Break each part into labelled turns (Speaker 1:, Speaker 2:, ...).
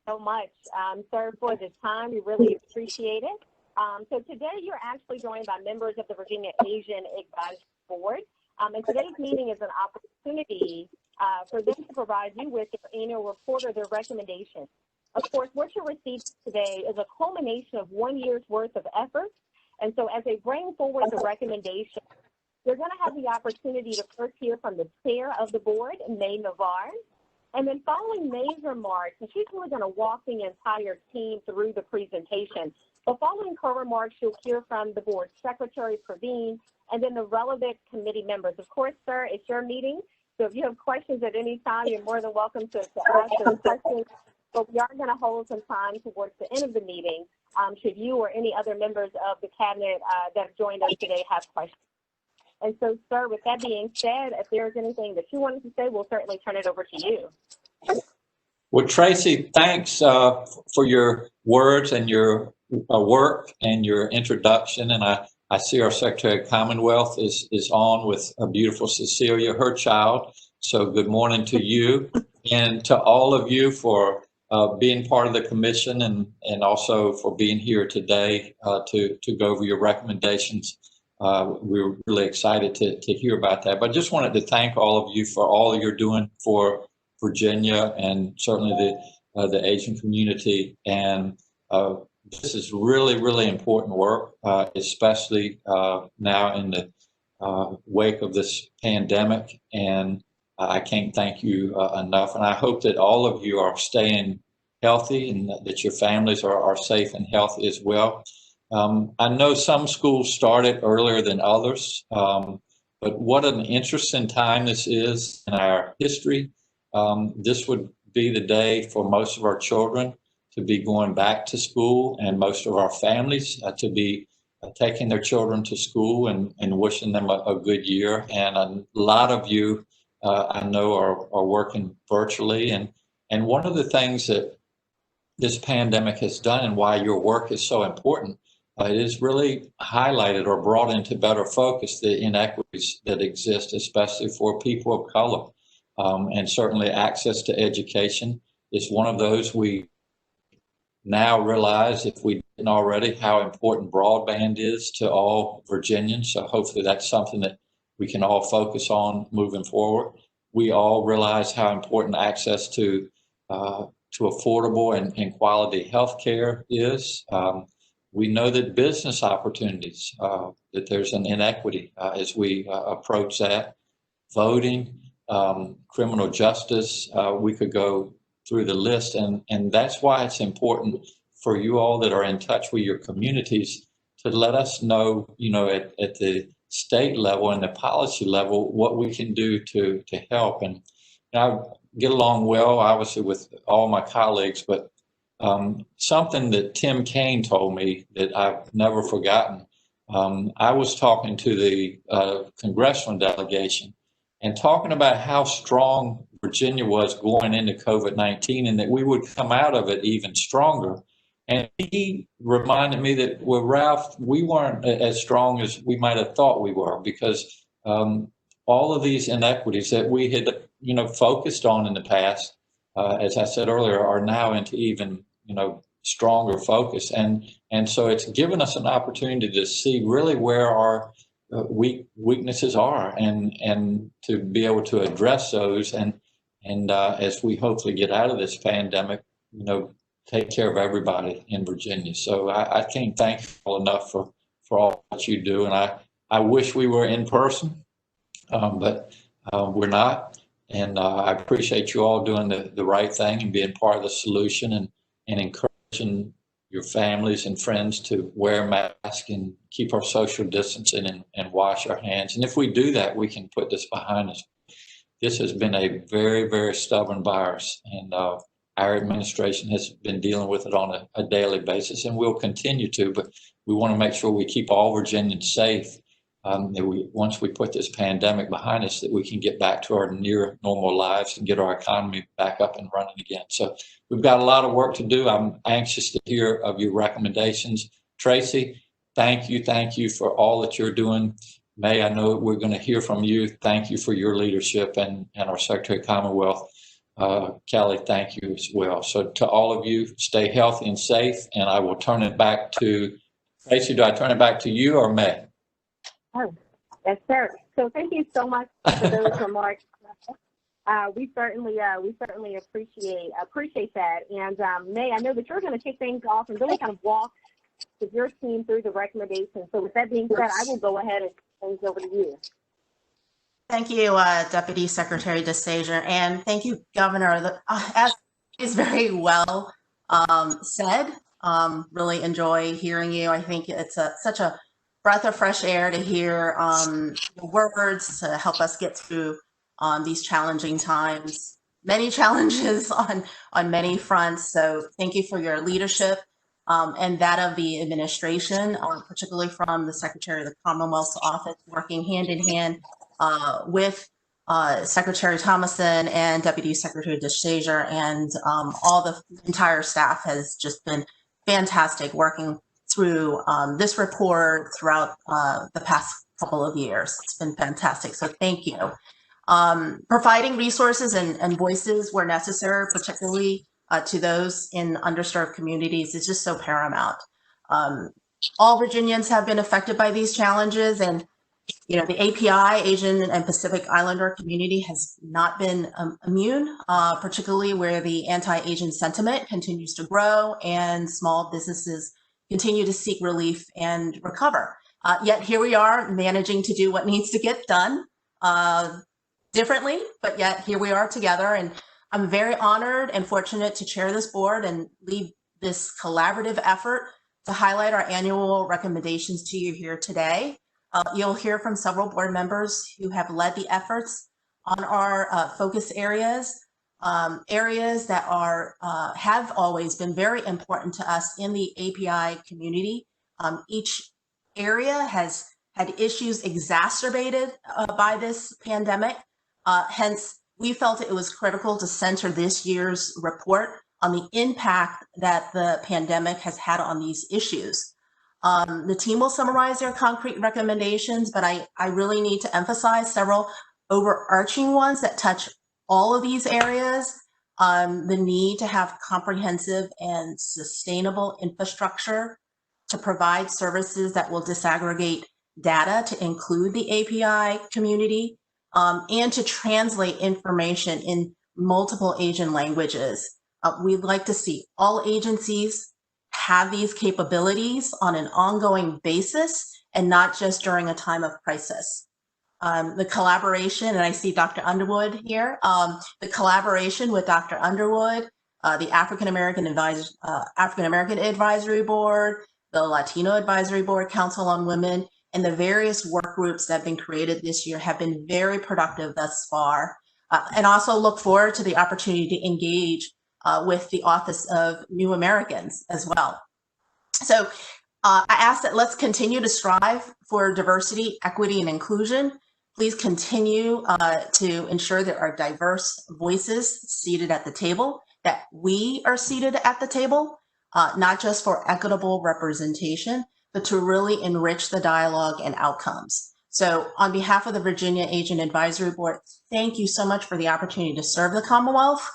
Speaker 1: so much, sir, for the time. We really appreciate it. So today you're actually joined by members of the Virginia Asian Advisory Board. And today's meeting is an opportunity for them to provide you with their annual report or their recommendations. Of course, what you received today is a culmination of 1 year's worth of effort. And so as they bring forward the recommendation, you're going to have the opportunity to first hear from the chair of the board, May Navar. And then following May's remarks, and she's really going to walk the entire team through the presentation. But following her remarks, you'll hear from the board secretary, Praveen, and then the relevant committee members. Of course, sir, it's your meeting. So if you have questions at any time, you're more than welcome to ask those questions. But we are going to hold some time towards the end of the meeting should you or any other members of the cabinet that have joined us today have questions. And so, sir, with that being said, if there's anything that you wanted to say, we'll certainly turn it over to you.
Speaker 2: Well, Tracy, thanks for your words and your work and your introduction. And I see our Secretary of Commonwealth is on with a beautiful Cecilia, her child. So good morning to you and to all of you for being part of the commission and also for being here today to go over your recommendations. We're really excited to hear about that. But I just wanted to thank all of you for all you're doing for Virginia and certainly the Asian community. And this is really, really important work, especially now in the wake of this pandemic. And I can't thank you enough. And I hope that all of you are staying healthy and that your families are safe and healthy as well. I know some schools started earlier than others, but what an interesting time this is in our history. This would be the day for most of our children to be going back to school and most of our families to be taking their children to school and wishing them a good year. And a lot of you I know are working virtually. And one of the things that this pandemic has done and why your work is so important, it has really highlighted or brought into better focus the inequities that exist, especially for people of color. And certainly access to education is one of those. We now realize, if we didn't already, how important broadband is to all Virginians. So hopefully that's something that we can all focus on moving forward. We all realize how important access to affordable and quality health care is. We know that business opportunities, that there's an inequity as we approach that. Voting, criminal justice, we could go through the list. And that's why it's important for you all that are in touch with your communities to let us know, at the state level and the policy level, what we can do to help. And I get along well, obviously, with all my colleagues, but something that Tim Kaine told me that I've never forgotten. I was talking to the congressional delegation and talking about how strong Virginia was going into COVID-19 and that we would come out of it even stronger. And he reminded me that, well, Ralph, we weren't as strong as we might have thought we were, because all of these inequities that we had, focused on in the past, as I said earlier, are now into even, stronger focus. And so it's given us an opportunity to see really where our weaknesses are and to be able to address those. And as we hopefully get out of this pandemic, take care of everybody in Virginia. So I can't thank you all enough for all that you do. And I wish we were in person, but we're not. And I appreciate you all doing the right thing and being part of the solution and encouraging your families and friends to wear masks and keep our social distancing and wash our hands. And if we do that, we can put this behind us. This has been a very, very stubborn virus, and our administration has been dealing with it on a daily basis, and we'll continue to, but we want to make sure we keep all Virginians safe. Once we put this pandemic behind us, that we can get back to our near normal lives and get our economy back up and running again. So we've got a lot of work to do. I'm anxious to hear of your recommendations. Tracy, thank you for all that you're doing. May, I know we're going to hear from you. Thank you for your leadership, and our Secretary of Commonwealth. Kelly, thank you as well. So to all of you, stay healthy and safe, and I will turn it back to Tracy. Do I turn it back to you or May?
Speaker 1: Oh, yes, sir. So thank you so much for those remarks. We certainly appreciate that. And May, I know that you're going to kick things off and really kind of walk your team through the recommendations. So with that being said, I will go ahead and things over to you.
Speaker 3: Thank you, Deputy Secretary DeStasia, and thank you, Governor. As is very well said, really enjoy hearing you. I think it's such a breath of fresh air to hear the words to help us get through these challenging times. Many challenges on many fronts. So thank you for your leadership and that of the administration, particularly from the Secretary of the Commonwealth's office, working hand in hand with Secretary Thomason and Deputy Secretary DeStasia, and all the entire staff has just been fantastic working through this report throughout the past couple of years. It's been fantastic, so thank you. Providing resources and voices where necessary, particularly to those in underserved communities, is just so paramount. All Virginians have been affected by these challenges, and the API, Asian and Pacific Islander community, has not been immune, particularly where the anti-Asian sentiment continues to grow and small businesses continue to seek relief and recover. Yet here we are managing to do what needs to get done differently, but yet here we are together. And I'm very honored and fortunate to chair this board and lead this collaborative effort to highlight our annual recommendations to you here today. You'll hear from several board members who have led the efforts on our focus areas, areas that have always been very important to us in the API community. Each area has had issues exacerbated by this pandemic. Hence, we felt it was critical to center this year's report on the impact that the pandemic has had on these issues. The team will summarize their concrete recommendations, but I really need to emphasize several overarching ones that touch all of these areas. The need to have comprehensive and sustainable infrastructure to provide services that will disaggregate data to include the API community, and to translate information in multiple Asian languages. We'd like to see all agencies have these capabilities on an ongoing basis and not just during a time of crisis. The collaboration, and I see Dr. Underwood here, the collaboration with Dr. Underwood, the African American Advisory Board, the Latino Advisory Board, Council on Women, and the various work groups that have been created this year have been very productive thus far. And also look forward to the opportunity to engage with the Office of New Americans as well. So I ask that let's continue to strive for diversity, equity, and inclusion. Please continue to ensure there are diverse voices seated at the table, that we are seated at the table, not just for equitable representation, but to really enrich the dialogue and outcomes. So on behalf of the Virginia Asian Advisory Board, thank you so much for the opportunity to serve the Commonwealth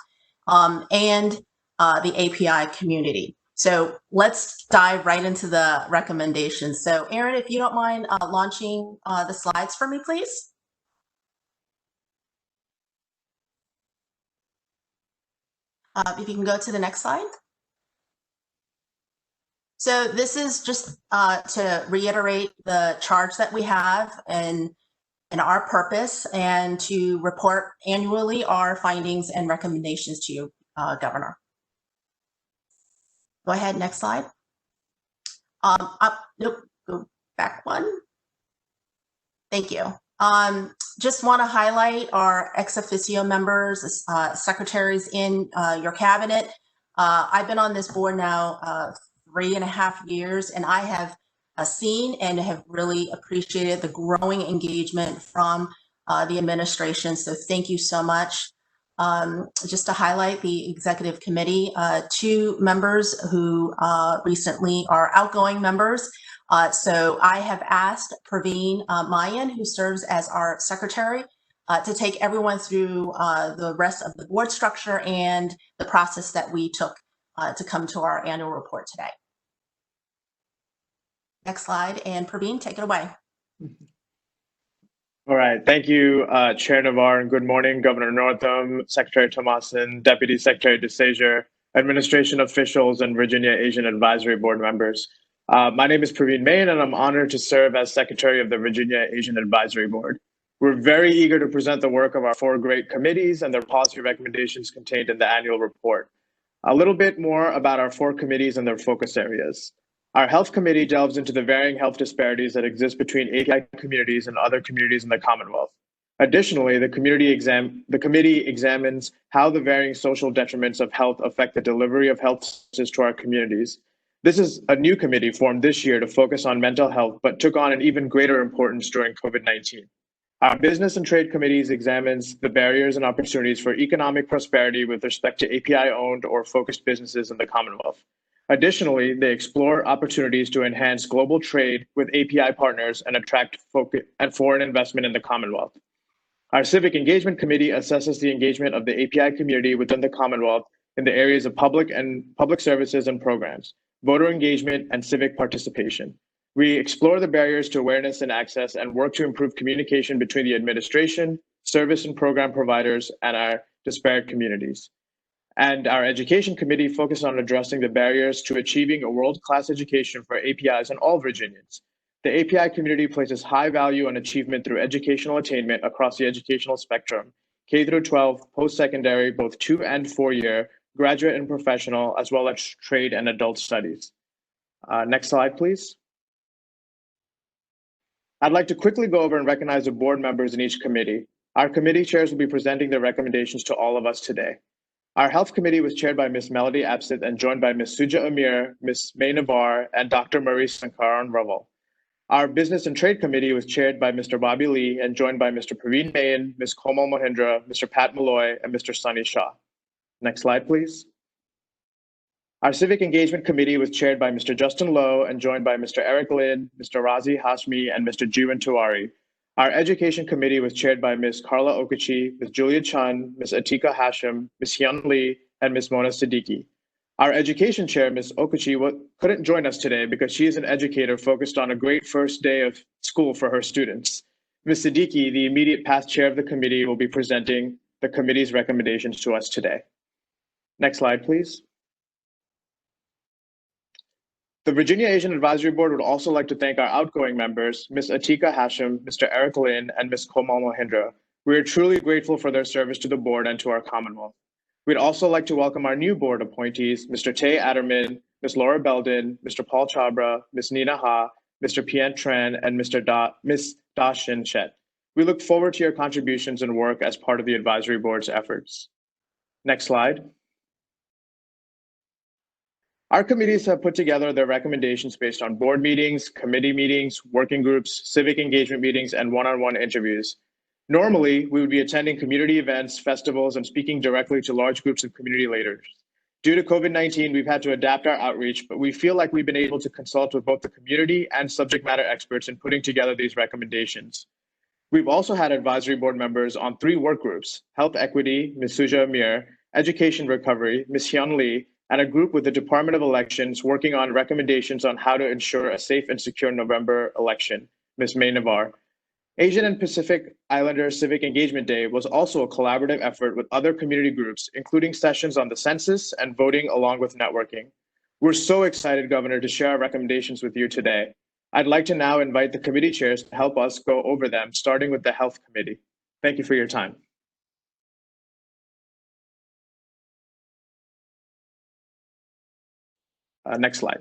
Speaker 3: and the API community. So let's dive right into the recommendations. So Erin, if you don't mind launching the slides for me, please. If you can go to the next slide. So this is just to reiterate the charge that we have and our purpose, and to report annually our findings and recommendations to you, Governor. Go ahead, next slide. Nope, go back one. Thank you. Just want to highlight our ex officio members, secretaries in your cabinet. I've been on this board now 3.5 years, and I have seen and have really appreciated the growing engagement from the administration. So thank you so much. Just to highlight the executive committee, 2 members who recently are outgoing members. So I have asked Praveen Mayan, who serves as our secretary, to take everyone through the rest of the board structure and the process that we took to come to our annual report today. Next slide, and Praveen, take it away.
Speaker 4: All right, thank you, Chair Navar, and good morning, Governor Northam, Secretary Thomason, Deputy Secretary DeSager, administration officials, and Virginia Asian Advisory Board members. My name is Praveen Main, and I'm honored to serve as Secretary of the Virginia Asian Advisory Board. We're very eager to present the work of our 4 great committees and their policy recommendations contained in the annual report. A little bit more about our 4 committees and their focus areas. Our Health Committee delves into the varying health disparities that exist between API communities and other communities in the Commonwealth. Additionally, the committee examines how the varying social detriments of health affect the delivery of health services to our communities. This is a new committee formed this year to focus on mental health, but took on an even greater importance during COVID-19. Our Business and Trade Committees examines the barriers and opportunities for economic prosperity with respect to API-owned or focused businesses in the Commonwealth. Additionally, they explore opportunities to enhance global trade with API partners and attract foreign investment in the Commonwealth. Our Civic Engagement Committee assesses the engagement of the API community within the Commonwealth in the areas of public services and programs, voter engagement, and civic participation. We explore the barriers to awareness and access and work to improve communication between the administration, service and program providers, and our disparate communities. And our Education Committee focused on addressing the barriers to achieving a world-class education for APIs and all Virginians. The API community places high value on achievement through educational attainment across the educational spectrum, K through 12, post-secondary, both 2- and 4-year, graduate and professional, as well as trade and adult studies. Next slide, please. I'd like to quickly go over and recognize the board members in each committee. Our committee chairs will be presenting their recommendations to all of us today. Our Health Committee was chaired by Ms. Melody Absith and joined by Ms. Suja Amir, Ms. May Navar, and Dr. Marie Sankaran Raval. Our Business and Trade Committee was chaired by Mr. Bobby Lee and joined by Mr. Praveen Main, Ms. Komal Mohindra, Mr. Pat Malloy, and Mr. Sunny Shah. Next slide, please. Our Civic Engagement Committee was chaired by Mr. Justin Lowe and joined by Mr. Eric Lin, Mr. Razi Hashmi, and Mr. Jiwan Tiwari. Our Education Committee was chaired by Ms. Carla Okachi, Ms. Julia Chun, Ms. Atika Hashim, Ms. Hyun Lee, and Ms. Mona Siddiqui. Our Education Chair, Ms. Okachi, couldn't join us today because she is an educator focused on a great first day of school for her students. Ms. Siddiqui, the immediate past chair of the committee, will be presenting the committee's recommendations to us today. Next slide, please. The Virginia Asian Advisory Board would also like to thank our outgoing members, Ms. Atika Hashim, Mr. Eric Lin, and Ms. Komal Mohindra. We are truly grateful for their service to the board and to our Commonwealth. We'd also like to welcome our new board appointees, Mr. Tay Adderman, Ms. Laura Belden, Mr. Paul Chabra, Ms. Nina Ha, Mr. Pien Tran, and Ms. Da Shin Chet. We look forward to your contributions and work as part of the advisory board's efforts. Next slide. Our committees have put together their recommendations based on board meetings, committee meetings, working groups, civic engagement meetings, and one-on-one interviews. Normally, we would be attending community events, festivals, and speaking directly to large groups of community leaders. Due to COVID-19, we've had to adapt our outreach, but we feel like we've been able to consult with both the community and subject matter experts in putting together these recommendations. We've also had advisory board members on 3 work groups: Health Equity, Ms. Suja Amir, Education Recovery, Ms. Hyun Lee, and a group with the Department of Elections working on recommendations on how to ensure a safe and secure November election, Ms. May Navar. Asian and Pacific Islander Civic Engagement Day was also a collaborative effort with other community groups, including sessions on the census and voting along with networking. We're so excited, Governor, to share our recommendations with you today. I'd like to now invite the committee chairs to help us go over them, starting with the Health Committee. Thank you for your time. Next slide.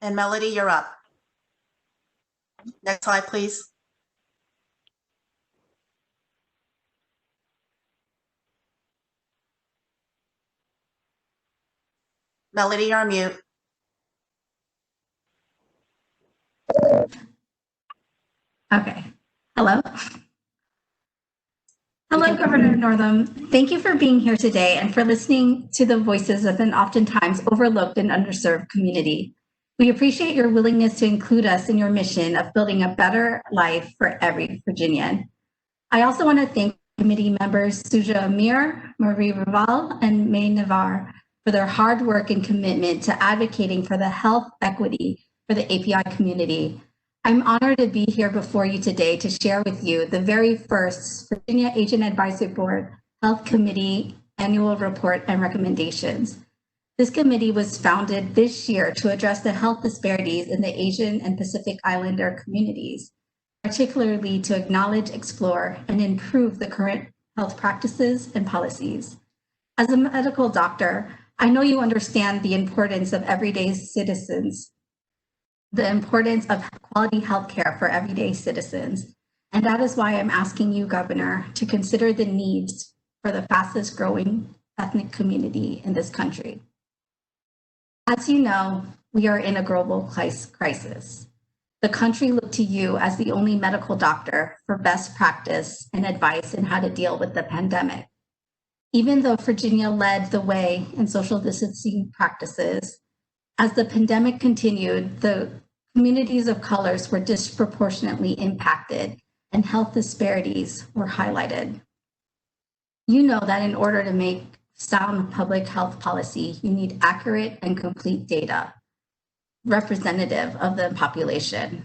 Speaker 3: And Melody, you're up. Next slide, please. Melody, you're on mute.
Speaker 5: Okay. Hello. Hello, Governor Northam. Thank you for being here today and for listening to the voices of an oftentimes overlooked and underserved community. We appreciate your willingness to include us in your mission of building a better life for every Virginian. I also want to thank committee members Suja Amir, Marie Raval, and May Navar for their hard work and commitment to advocating for the health equity for the API community. I'm honored to be here before you today to share with you the very first Virginia Asian Advisory Board Health Committee annual report and recommendations. This committee was founded this year to address the health disparities in the Asian and Pacific Islander communities, particularly to acknowledge, explore, and improve the current health practices and policies. As a medical doctor, I know you understand the importance of everyday citizens, the importance of quality healthcare for everyday citizens. And that is why I'm asking you, Governor, to consider the needs for the fastest growing ethnic community in this country. As you know, we are in a global crisis. The country looked to you as the only medical doctor for best practice and advice in how to deal with the pandemic. Even though Virginia led the way in social distancing practices, as the pandemic continued, the communities of colors were disproportionately impacted and health disparities were highlighted. You know that in order to make sound public health policy, you need accurate and complete data representative of the population.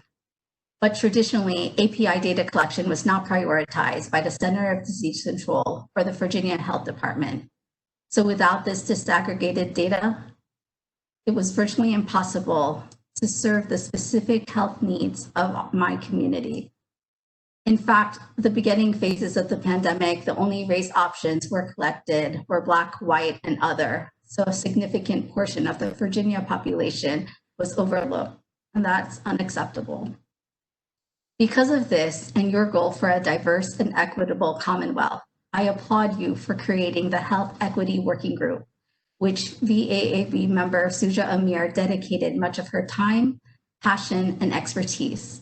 Speaker 5: But traditionally, API data collection was not prioritized by the Center of Disease Control or the Virginia Health Department. So without this disaggregated data, it was virtually impossible to serve the specific health needs of my community. In fact, the beginning phases of the pandemic, the only race options were collected were Black, white, and other. So a significant portion of the Virginia population was overlooked, and that's unacceptable. Because of this and your goal for a diverse and equitable Commonwealth, I applaud you for creating the Health Equity Working Group, which VAAB member Suja Amir dedicated much of her time, passion, and expertise.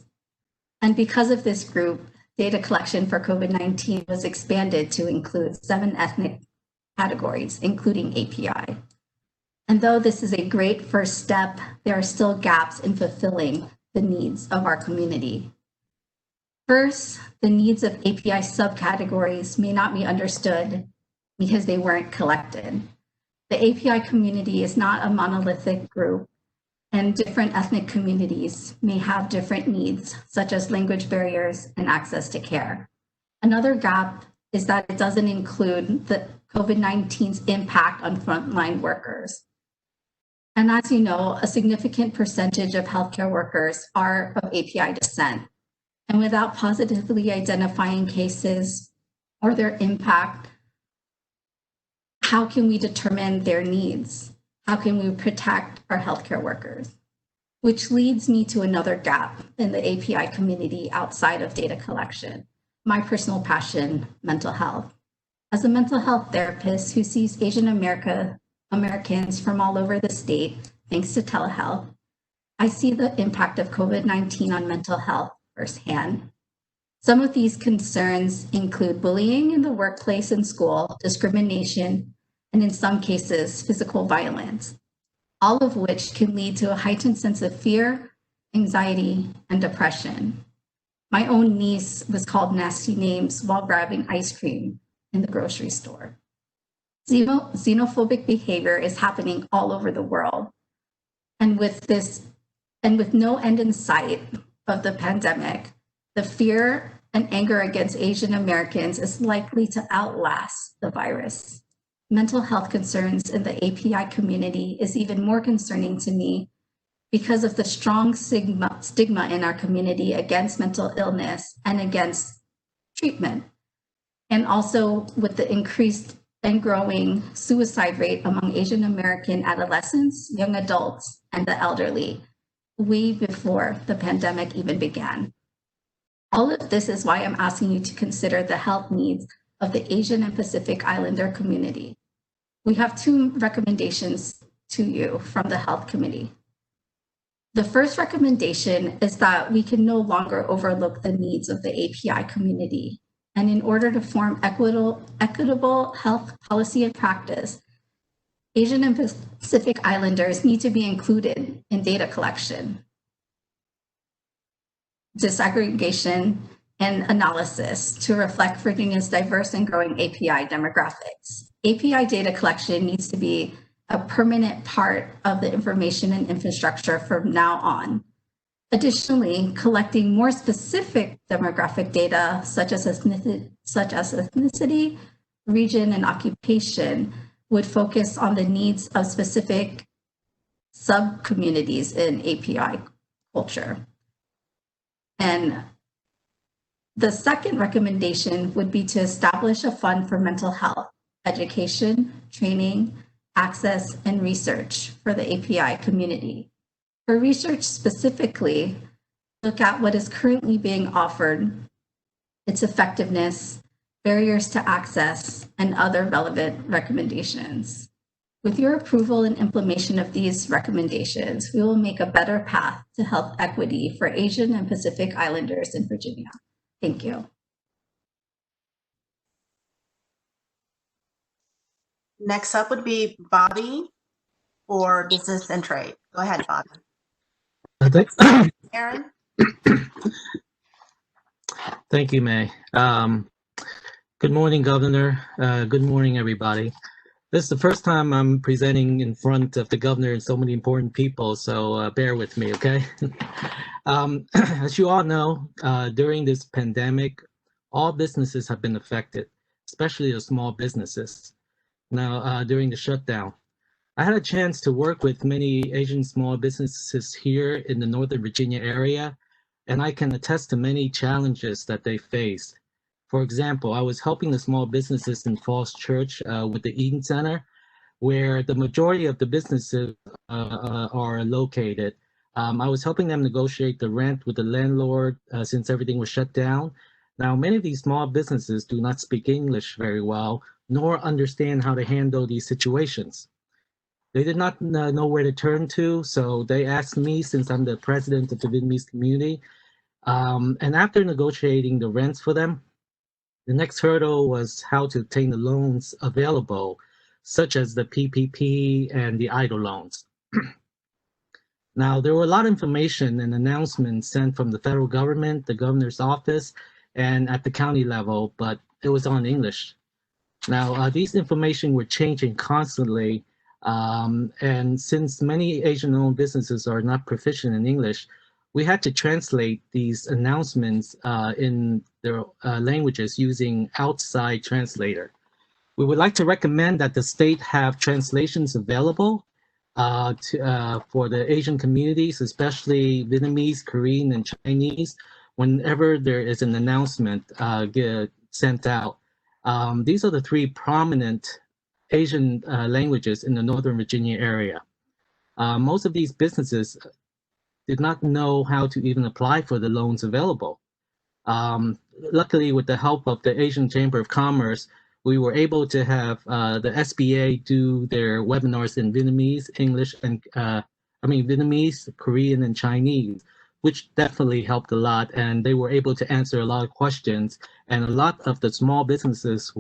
Speaker 5: And because of this group, data collection for COVID-19 was expanded to include 7 ethnic categories, including API. And though this is a great first step, there are still gaps in fulfilling the needs of our community. First, the needs of API subcategories may not be understood because they weren't collected. The API community is not a monolithic group, and different ethnic communities may have different needs, such as language barriers and access to care. Another gap is that it doesn't include the COVID-19's impact on frontline workers. And as you know, a significant percentage of healthcare workers are of API descent. And without positively identifying cases or their impact, how can we determine their needs? How can we protect our healthcare workers? Which leads me to another gap in the API community outside of data collection, my personal passion, mental health. As a mental health therapist who sees Asian Americans from all over the state, thanks to telehealth, I see the impact of COVID-19 on mental health firsthand. Some of these concerns include bullying in the workplace and school, discrimination, and in some cases, physical violence, all of which can lead to a heightened sense of fear, anxiety, and depression. My own niece was called nasty names while grabbing ice cream in the grocery store. Xenophobic behavior is happening all over the world. And with no end in sight of the pandemic, the fear and anger against Asian Americans is likely to outlast the virus. Mental health concerns in the API community is even more concerning to me because of the strong stigma in our community against mental illness and against treatment. And also with the increased and growing suicide rate among Asian American adolescents, young adults, and the elderly, way before the pandemic even began. All of this is why I'm asking you to consider the health needs of the Asian and Pacific Islander community. We have 2 recommendations to you from the Health Committee. The first recommendation is that we can no longer overlook the needs of the API community. And in order to form equitable health policy and practice, Asian and Pacific Islanders need to be included in data collection, disaggregation, and analysis to reflect Virginia's diverse and growing API demographics. API data collection needs to be a permanent part of the information and infrastructure from now on. Additionally, collecting more specific demographic data, such as ethnicity, region, and occupation, would focus on the needs of specific sub-communities in API culture. And the second recommendation would be to establish a fund for mental health, education, training, access, and research for the API community. For research specifically, look at what is currently being offered, its effectiveness, barriers to access, and other relevant recommendations. With your approval and implementation of these recommendations, we will make a better path to health equity for Asian and Pacific Islanders in Virginia. Thank you.
Speaker 3: Next up would be Bobby for Business and Trade. Go ahead, Bobby.
Speaker 6: Thanks.
Speaker 3: Aaron?
Speaker 6: Thank you, May. Good morning, Governor. Good morning, everybody. This is the first time I'm presenting in front of the governor and so many important people, so bear with me, okay? As you all know, during this pandemic, all businesses have been affected, especially the small businesses. Now, during the shutdown, I had a chance to work with many Asian small businesses here in the Northern Virginia area, and I can attest to many challenges that they faced. For example, I was helping the small businesses in Falls Church with the Eden Center, where the majority of the businesses are located. I was helping them negotiate the rent with the landlord since everything was shut down. Now, many of these small businesses do not speak English very well, nor understand how to handle these situations. They did not know where to turn to, so they asked me, since I'm the president of the Vietnamese community, and after negotiating the rents for them, the next hurdle was how to obtain the loans available, such as the PPP and the EIDL loans. Now, there were a lot of information and announcements sent from the federal government, the governor's office, and at the county level, but it was on English. Now, these information were changing constantly, and since many Asian-owned businesses are not proficient in English, we had to translate these announcements in their languages using outside translator. We would like to recommend that the state have translations available for the Asian communities, especially Vietnamese, Korean, and Chinese, whenever there is an announcement sent out. These are the three prominent Asian languages in the Northern Virginia area. Most of these businesses did not know how to even apply for the loans available. Luckily, with the help of the Asian Chamber of Commerce, we were able to have the SBA do their webinars in Vietnamese, English, and Vietnamese, Korean, and Chinese, which definitely helped a lot. And they were able to answer a lot of questions. And a lot of the small businesses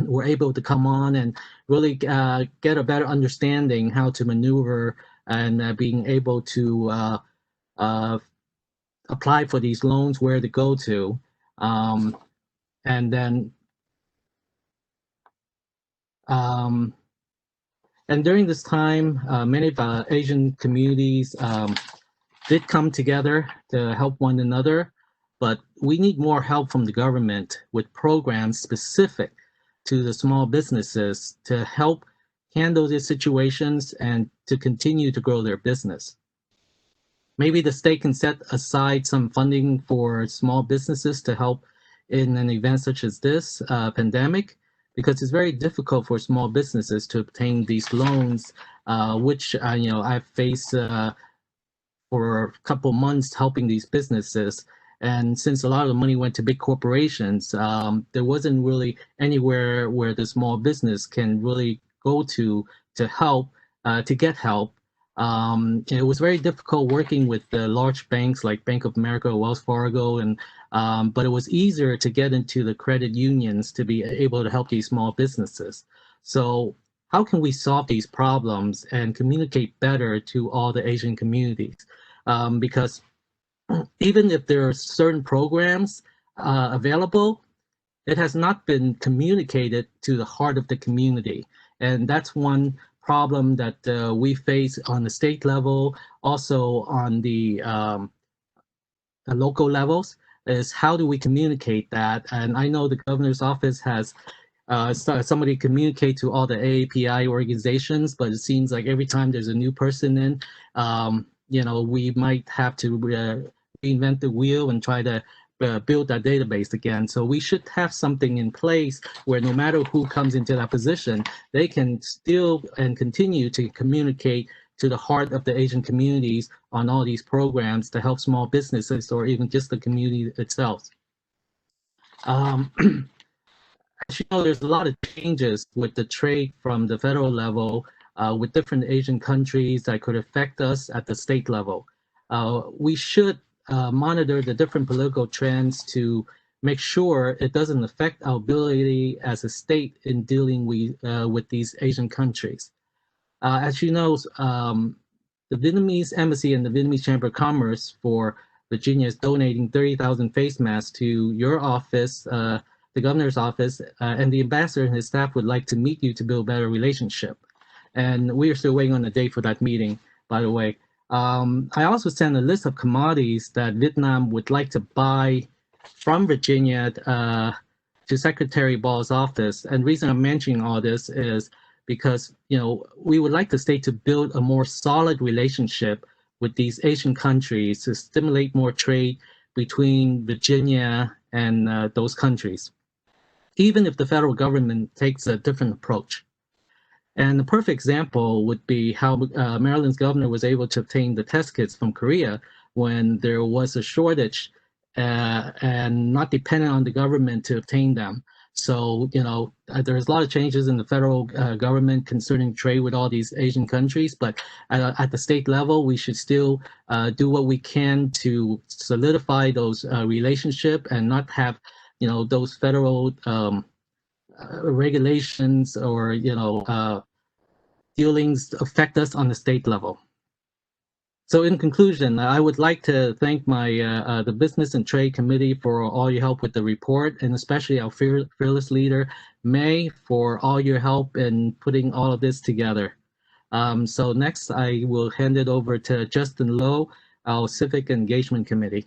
Speaker 6: were able to come on and really get a better understanding how to maneuver and being able to apply for these loans, where to go to. And during this time, many of our Asian communities did come together to help one another, but we need more help from the government with programs specific to the small businesses to help handle these situations and to continue to grow their business. Maybe the state can set aside some funding for small businesses to help in an event such as this pandemic, because it's very difficult for small businesses to obtain these loans, which I've faced for a couple months helping these businesses. And since a lot of the money went to big corporations, there wasn't really anywhere where the small business can really go to help, to get help. It was very difficult working with the large banks like Bank of America, Wells Fargo, and but it was easier to get into the credit unions to be able to help these small businesses. So how can we solve these problems and communicate better to all the Asian communities? Because even if there are certain programs available, it has not been communicated to the heart of the community. And that's one problem that we face on the state level, also on the local levels, is how do we communicate that? And I know the governor's office has somebody communicate to all the AAPI organizations, but it seems like every time there's a new person in, we might have to reinvent the wheel and try to build that database again. So we should have something in place where no matter who comes into that position, they can still and continue to communicate to the heart of the Asian communities on all these programs to help small businesses or even just the community itself. As you know, there's a lot of changes with the trade from the federal level with different Asian countries that could affect us at the state level. We should monitor the different political trends to make sure it doesn't affect our ability as a state in dealing with these Asian countries. As you know, the Vietnamese Embassy and the Vietnamese Chamber of Commerce for Virginia is donating 30,000 face masks to your office, the governor's office, and the ambassador and his staff would like to meet you to build a better relationship. And we are still waiting on a date for that meeting, by the way. I also sent a list of commodities that Vietnam would like to buy from Virginia to Secretary Ball's office. And the reason I'm mentioning all this is because, we would like the state to build a more solid relationship with these Asian countries to stimulate more trade between Virginia and those countries, even if the federal government takes a different approach. And the perfect example would be how Maryland's governor was able to obtain the test kits from Korea when there was a shortage and not dependent on the government to obtain them. So, there's a lot of changes in the federal government concerning trade with all these Asian countries, but at the state level, we should still do what we can to solidify those relationships and not have, those federal regulations or, dealings affect us on the state level. So in conclusion, I would like to thank the Business and Trade Committee for all your help with the report, and especially our fearless leader, May, for all your help in putting all of this together. So next, I will hand it over to Justin Lowe, our Civic Engagement Committee.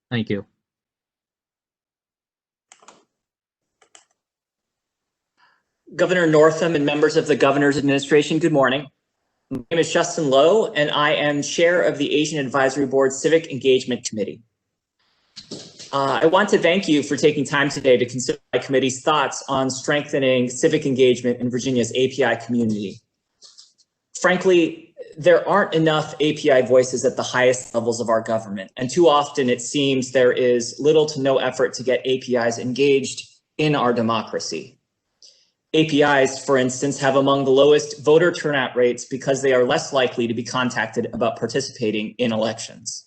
Speaker 6: Thank you.
Speaker 7: Governor Northam and members of the governor's administration, good morning. My name is Justin Lowe, and I am chair of the Asian Advisory Board Civic Engagement Committee. I want to thank you for taking time today to consider my committee's thoughts on strengthening civic engagement in Virginia's API community. Frankly, there aren't enough API voices at the highest levels of our government, and too often it seems there is little to no effort to get APIs engaged in our democracy. APIs, for instance, have among the lowest voter turnout rates because they are less likely to be contacted about participating in elections.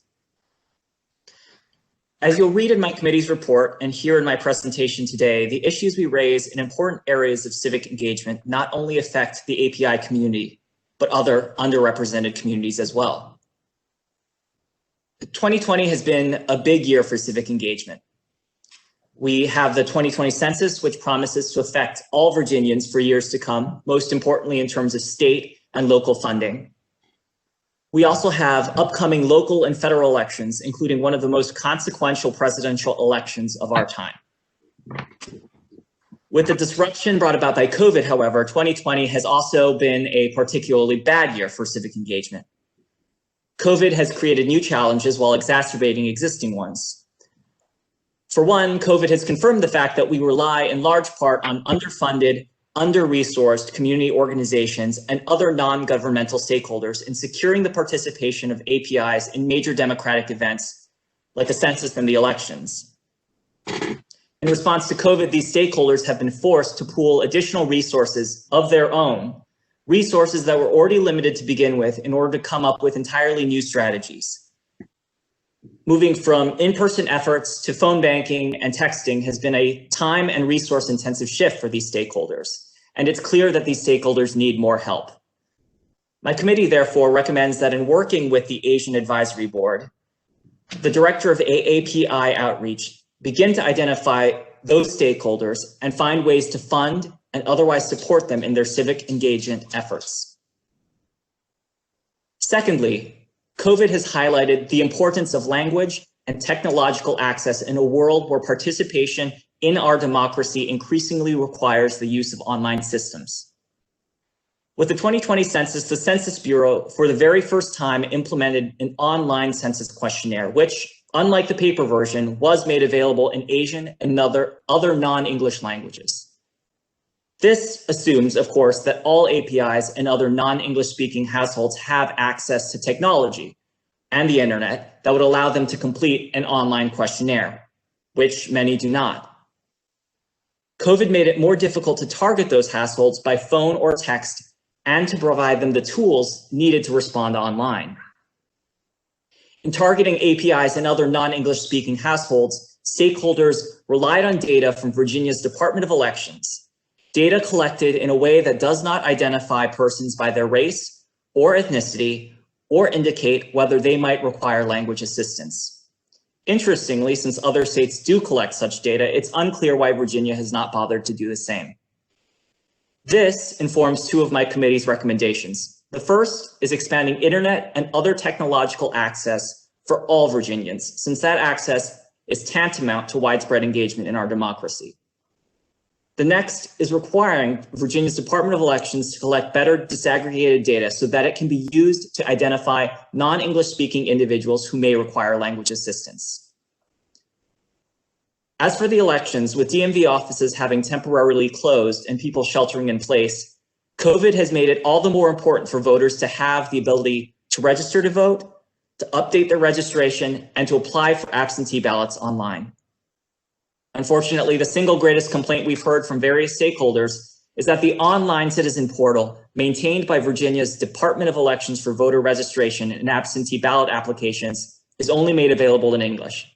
Speaker 7: As you'll read in my committee's report and hear in my presentation today, the issues we raise in important areas of civic engagement not only affect the API community, but other underrepresented communities as well. 2020 has been a big year for civic engagement. We have the 2020 census, which promises to affect all Virginians for years to come, most importantly in terms of state and local funding. We also have upcoming local and federal elections, including one of the most consequential presidential elections of our time. With the disruption brought about by COVID, however, 2020 has also been a particularly bad year for civic engagement. COVID has created new challenges while exacerbating existing ones. For one, COVID has confirmed the fact that we rely in large part on underfunded, under-resourced community organizations and other non-governmental stakeholders in securing the participation of APIs in major democratic events like the census and the elections. In response to COVID, these stakeholders have been forced to pool additional resources of their own, resources that were already limited to begin with, in order to come up with entirely new strategies. Moving from in-person efforts to phone banking and texting has been a time and resource intensive shift for these stakeholders. and it's clear that these stakeholders need more help. My committee, therefore, recommends that in working with the Asian Advisory Board, the Director of AAPI Outreach begin to identify those stakeholders and find ways to fund and otherwise support them in their civic engagement efforts. Secondly, COVID has highlighted the importance of language and technological access in a world where participation in our democracy increasingly requires the use of online systems. With the 2020 census, the Census Bureau, for the very first time, implemented an online census questionnaire, which, unlike the paper version, was made available in Asian and other non-English languages. This assumes, of course, that all APIs and other non-English speaking households have access to technology and the internet that would allow them to complete an online questionnaire, which many do not. COVID made it more difficult to target those households by phone or text and to provide them the tools needed to respond online. In targeting APIs and other non-English speaking households, stakeholders relied on data from Virginia's Department of Elections, data collected in a way that does not identify persons by their race or ethnicity or indicate whether they might require language assistance. Interestingly, since other states do collect such data, it's unclear why Virginia has not bothered to do the same. This informs two of my committee's recommendations. The first is expanding internet and other technological access for all Virginians, since that access is tantamount to widespread engagement in our democracy. The next is requiring Virginia's Department of Elections to collect better disaggregated data so that it can be used to identify non-English speaking individuals who may require language assistance. As for the elections, with DMV offices having temporarily closed and people sheltering in place, COVID has made it all the more important for voters to have the ability to register to vote, to update their registration, and to apply for absentee ballots online. Unfortunately, the single greatest complaint we've heard from various stakeholders is that the online citizen portal maintained by Virginia's Department of Elections for voter registration and absentee ballot applications is only made available in English.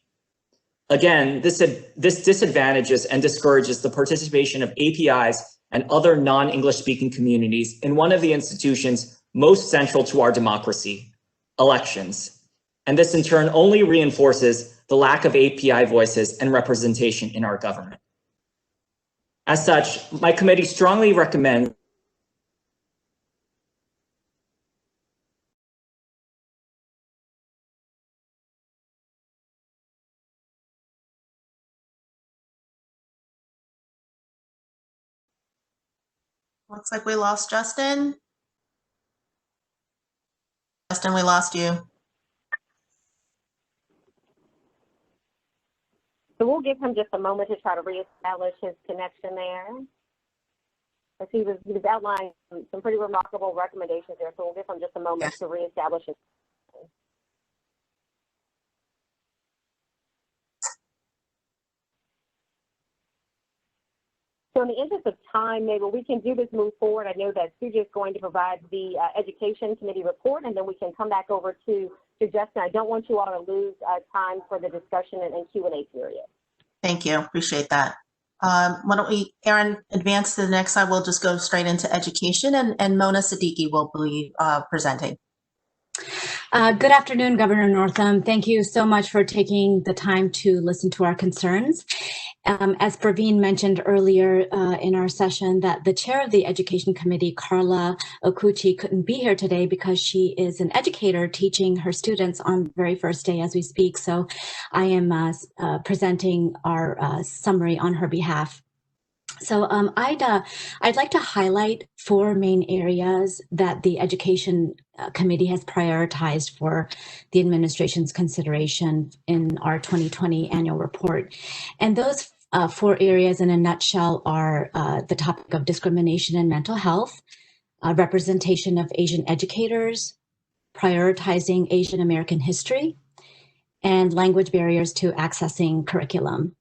Speaker 7: Again, this disadvantages and discourages the participation of APIs and other non-English speaking communities in one of the institutions most central to our democracy, elections. And this in turn only reinforces the lack of API voices and representation in our government. As such, my committee strongly recommends
Speaker 3: Looks like we lost Justin. Justin, we lost you.
Speaker 1: So we'll give him just a moment to try to reestablish his connection there. As he was outlining some pretty remarkable recommendations there, so we'll give him just a moment to reestablish his. So in the interest of time, maybe we can do this move forward. I know that Suja is going to provide the Education Committee report, and then we can come back over to Justin. I don't want you all to lose time for the discussion and Q&A period.
Speaker 3: Thank you. Appreciate that. Why don't we, Aaron, advance to the next slide? We'll just go straight into education, and Mona Siddiqui will be presenting.
Speaker 8: Good afternoon, Governor Northam. Thank you so much for taking the time to listen to our concerns. As Praveen mentioned earlier in our session, that the chair of the Education Committee, Carla Okuchi, couldn't be here today because she is an educator teaching her students on the very first day as we speak. So I am presenting our summary on her behalf. So I'd like to highlight 4 main areas that the Education Committee has prioritized for the administration's consideration in our 2020 annual report. And those 4 areas in a nutshell are the topic of discrimination and mental health, representation of Asian educators, prioritizing Asian American history, and language barriers to accessing curriculum.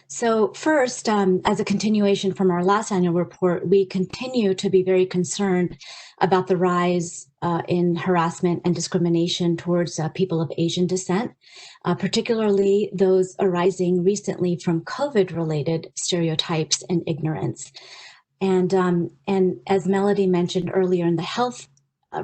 Speaker 8: So first, as a continuation from our last annual report, we continue to be very concerned about the rise in harassment and discrimination towards people of Asian descent, particularly those arising recently from COVID-related stereotypes and ignorance. And as Melody mentioned earlier in the health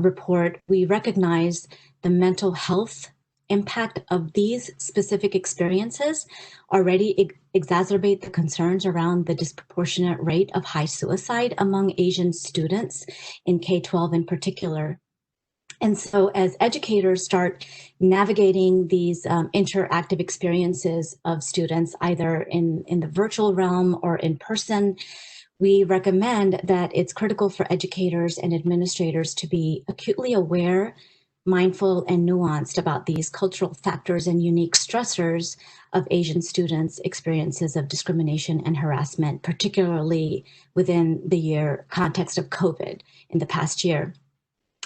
Speaker 8: report, we recognize the mental health impact of these specific experiences already exacerbate the concerns around the disproportionate rate of high suicide among Asian students in K-12 in particular. And so as educators start navigating these interactive experiences of students, either in the virtual realm or in person, we recommend that it's critical for educators and administrators to be acutely aware, mindful, and nuanced about these cultural factors and unique stressors of Asian students' experiences of discrimination and harassment, particularly within the context of COVID in the past year.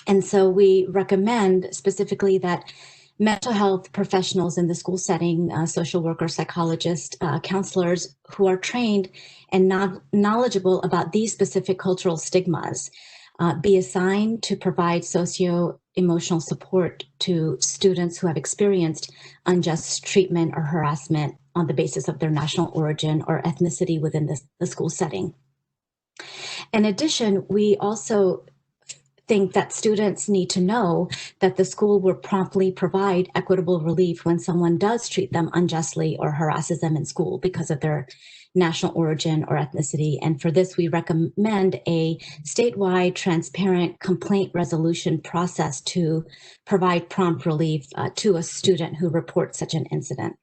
Speaker 8: And so we recommend specifically that mental health professionals in the school setting, social workers, psychologists, counselors who are trained and knowledgeable about these specific cultural stigmas be assigned to provide socio-emotional support to students who have experienced unjust treatment or harassment on the basis of their national origin or ethnicity within the school setting. In addition, we also think that students need to know that the school will promptly provide equitable relief when someone does treat them unjustly or harasses them in school because of their national origin or ethnicity. And for this, we recommend a statewide, transparent complaint resolution process to provide prompt relief to a student who reports such an incident.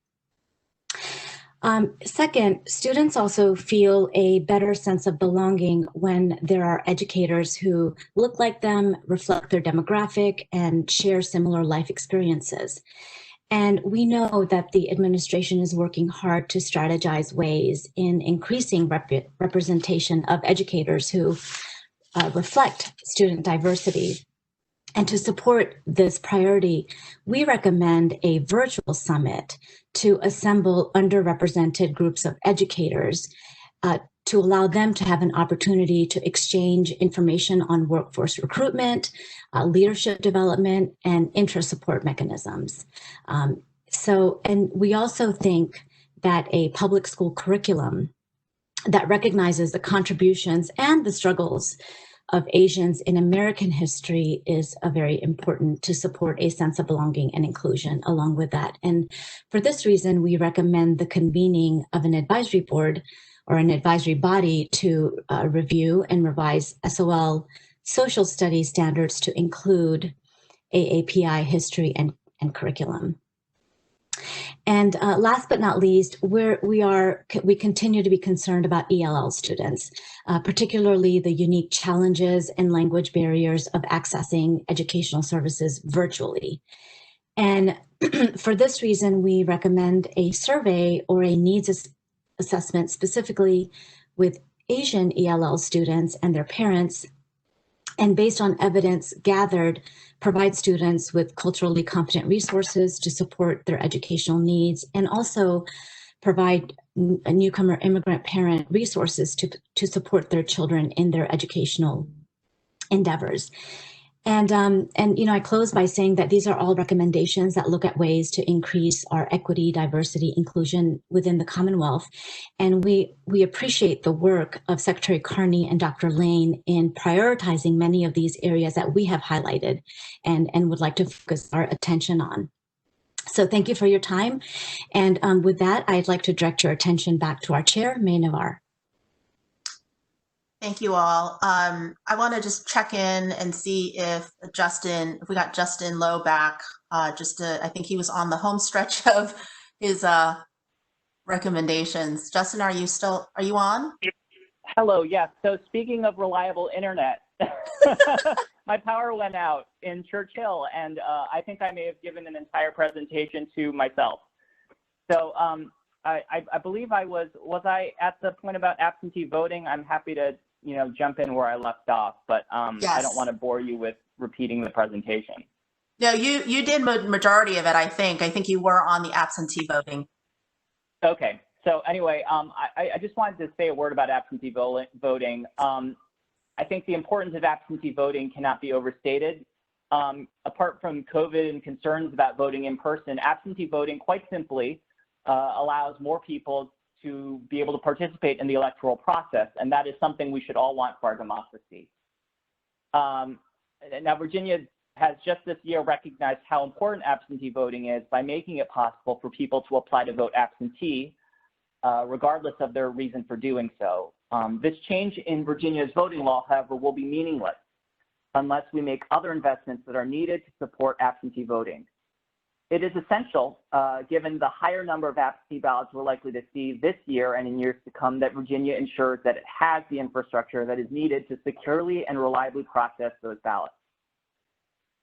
Speaker 8: Second, students also feel a better sense of belonging when there are educators who look like them, reflect their demographic, and share similar life experiences. And we know that the administration is working hard to strategize ways in increasing representation of educators who reflect student diversity. And to support this priority, we recommend a virtual summit to assemble underrepresented groups of educators to allow them to have an opportunity to exchange information on workforce recruitment, leadership development, and intra-support mechanisms. And we also think that a public school curriculum that recognizes the contributions and the struggles of Asians in American history is very important to support a sense of belonging and inclusion along with that. And for this reason, we recommend the convening of an advisory board or an advisory body to review and revise SOL social studies standards to include AAPI history and curriculum. And last but not least, we continue to be concerned about ELL students, particularly the unique challenges and language barriers of accessing educational services virtually. And for this reason, we recommend a survey or a needs assessment specifically with Asian ELL students and their parents, and based on evidence gathered, provide students with culturally competent resources to support their educational needs, and also provide a newcomer immigrant parent resources to support their children in their educational endeavors. And I close by saying that these are all recommendations that look at ways to increase our equity, diversity, inclusion within the Commonwealth. And we appreciate the work of Secretary Carney and Dr. Lane in prioritizing many of these areas that we have highlighted and would like to focus our attention on. So thank you for your time. And with that, I'd like to direct your attention back to our chair, May Navar.
Speaker 3: Thank you all. I want to just check in and see if we got Justin Lowe back. I think he was on the home stretch of his recommendations. Justin, are you on?
Speaker 9: Hello, yes. So speaking of reliable internet, my power went out in Churchill, and I think I may have given an entire presentation to myself. So I believe was I at the point about absentee voting? I'm happy to jump in where I left off, but
Speaker 3: yes.
Speaker 9: I don't want to bore you with repeating the presentation.
Speaker 3: No, you did majority of it, I think. I think you were on the absentee voting.
Speaker 9: Okay. So anyway, I just wanted to say a word about absentee voting. I think the importance of absentee voting cannot be overstated. Apart from COVID and concerns about voting in person, absentee voting quite simply allows more people to be able to participate in the electoral process, and that is something we should all want for our democracy. Now, Virginia has just this year recognized how important absentee voting is by making it possible for people to apply to vote absentee, regardless of their reason for doing so. This change in Virginia's voting law, however, will be meaningless unless we make other investments that are needed to support absentee voting. It is essential, given the higher number of absentee ballots we're likely to see this year and in years to come, that Virginia ensures that it has the infrastructure that is needed to securely and reliably process those ballots.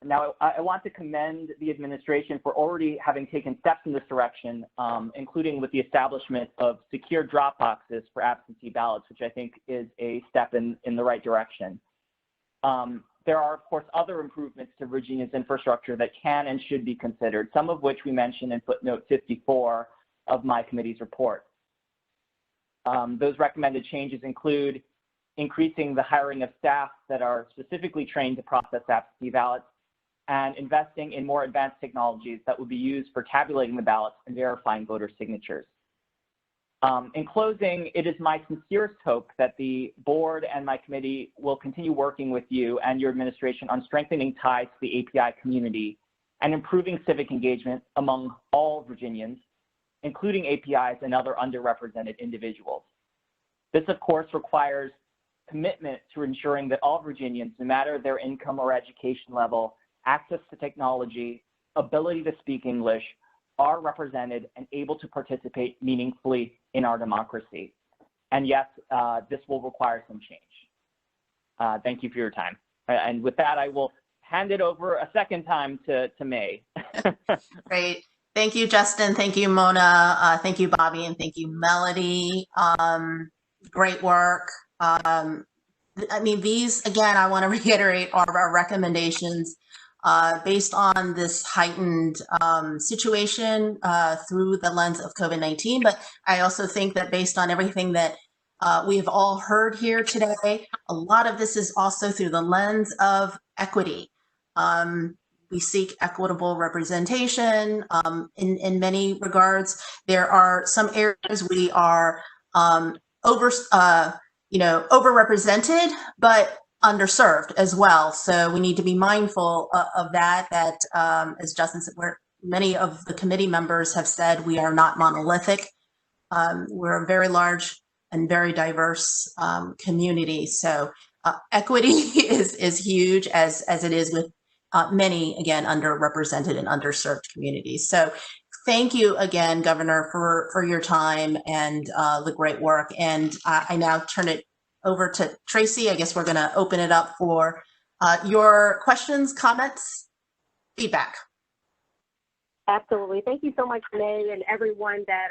Speaker 9: Now, I want to commend the administration for already having taken steps in this direction, including with the establishment of secure drop boxes for absentee ballots, which I think is a step in the right direction. There are, of course, other improvements to Virginia's infrastructure that can and should be considered, some of which we mentioned in footnote 54 of my committee's report. Those recommended changes include increasing the hiring of staff that are specifically trained to process absentee ballots, and investing in more advanced technologies that will be used for tabulating the ballots and verifying voter signatures. In closing, it is my sincerest hope that the board and my committee will continue working with you and your administration on strengthening ties to the API community and improving civic engagement among all Virginians, including APIs and other underrepresented individuals. This, of course, requires commitment to ensuring that all Virginians, no matter their income or education level, access to technology, ability to speak English, are represented and able to participate meaningfully in our democracy. And yes, this will require some change. Thank you for your time. And with that, I will hand it over a second time to May.
Speaker 3: Great. Thank you, Justin. Thank you, Mona. Thank you, Bobby. And thank you, Melody. Great work. I mean, these, again, I want to reiterate, are our recommendations based on this heightened situation through the lens of COVID-19. But I also think that based on everything that we have all heard here today, a lot of this is also through the lens of equity. We seek equitable representation in many regards. There are some areas we are overrepresented, but underserved as well. So we need to be mindful of that, as Justin said, many of the committee members have said, we are not monolithic. We're a very large and very diverse community. So equity is huge, as it is with many, again, underrepresented and underserved communities. So thank you again, Governor, for your time and the great work. And I now turn it over to Tracy. I guess we're going to open it up for your questions, comments, feedback.
Speaker 1: Absolutely. Thank you so much, May, and everyone that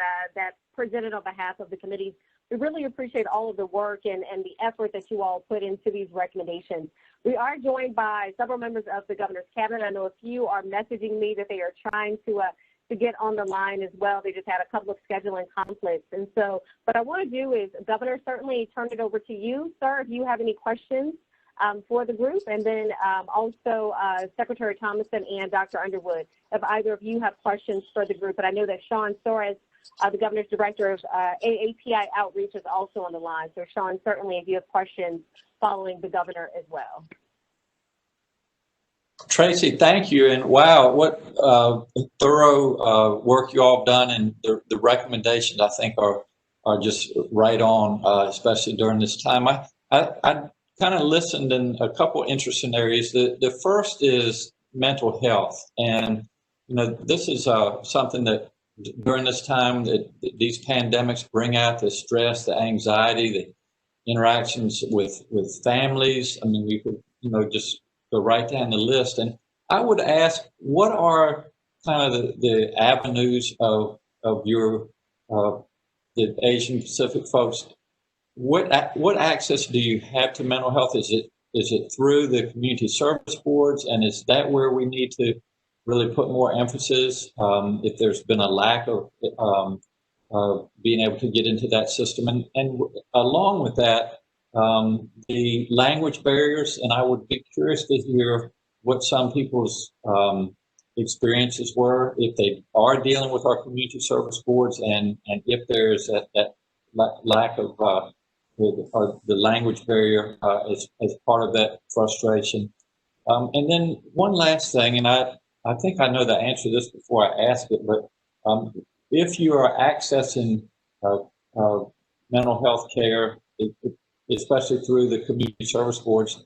Speaker 1: presented on behalf of the committees. We really appreciate all of the work and the effort that you all put into these recommendations. We are joined by several members of the governor's cabinet. I know a few are messaging me that they are trying to get on the line as well. They just had a couple of scheduling conflicts. And so what I want to do is, Governor, certainly turn it over to you, sir, if you have any questions for the group. And then also Secretary Thomason and Dr. Underwood, if either of you have questions for the group. But I know that Sean Soares, the governor's director of API Outreach, is also on the line. So Sean, certainly if you have questions following the governor as well.
Speaker 2: Tracy, thank you. And wow, what thorough work you all have done, and the recommendations I think are just right on, especially during this time. I kind of listened in a couple interesting areas. The first is mental health, and this is something that during this time that these pandemics bring out the stress, the anxiety, the interactions with families. I mean, we could just go right down the list. And I would ask, what are kind of the avenues of your the Asian Pacific folks? What access do you have to mental health? Is it through the community service boards, and is that where we need to really put more emphasis if there's been a lack of being able to get into that system? And along with that, the language barriers, and I would be curious to hear what some people's experiences were, if they are dealing with our community service boards, and if there's that lack of the language barrier as part of that frustration. And then one last thing, and I think I know the answer to this before I ask it, but if you are accessing mental health care, especially through the community service boards,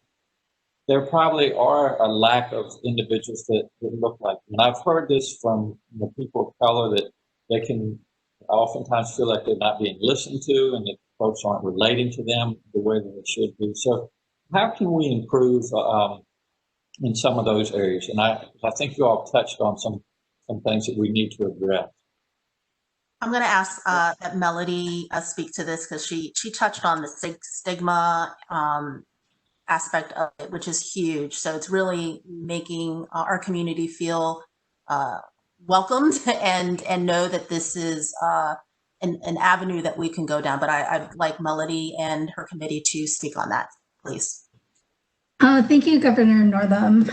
Speaker 2: there probably are a lack of individuals that look like them. And I've heard this from the people of color, that they can oftentimes feel like they're not being listened to and that folks aren't relating to them the way that they should be. So how can we improve in some of those areas? And I think you all touched on some things that we need to address.
Speaker 3: I'm going to ask that Melody speak to this, because she touched on the stigma aspect of it, which is huge. So it's really making our community feel welcomed and know that this is an avenue that we can go down. But I'd like Melody and her committee to speak on that, please.
Speaker 5: Thank you, Governor Northam,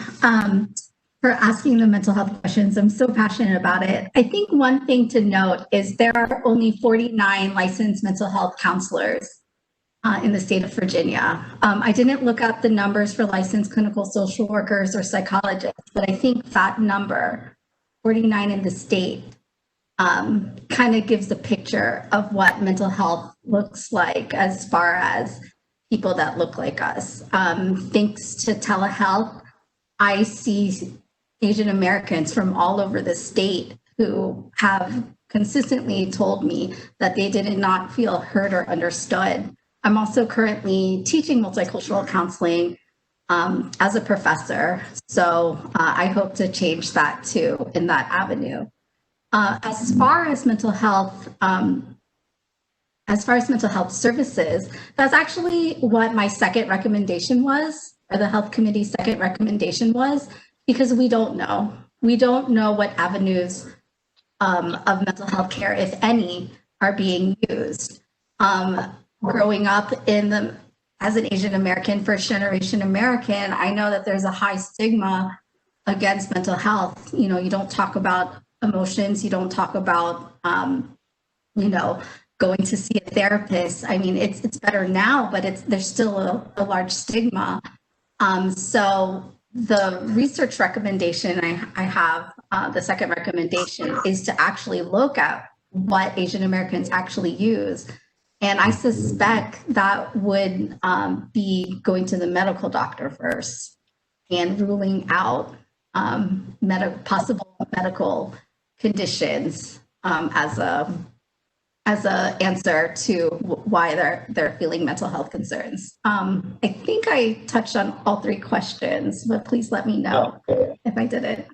Speaker 5: for asking the mental health questions. I'm so passionate about it. I think one thing to note is there are only 49 licensed mental health counselors in the state of Virginia. I didn't look up the numbers for licensed clinical social workers or psychologists, but I think that number, 49 in the state, kind of gives a picture of what mental health looks like as far as people that look like us. Thanks to telehealth, I see Asian Americans from all over the state who have consistently told me that they did not feel heard or understood. I'm also currently teaching multicultural counseling as a professor, so I hope to change that too in that avenue. As far as mental health services, that's actually what my second recommendation was, or the Health Committee's second recommendation was, because we don't know. We don't know what avenues of mental health care, if any, are being used. Growing up as an Asian American, first generation American, I know that there's a high stigma against mental health. You know, you don't talk about emotions, you don't talk about, going to see a therapist. I mean, it's better now, but there's still a large stigma. So the research recommendation I have, the second recommendation, is to actually look at what Asian Americans actually use. And I suspect that would be going to the medical doctor first and ruling out possible medical conditions as a answer to why they're feeling mental health concerns. I think I touched on all three questions, but please let me know if I didn't.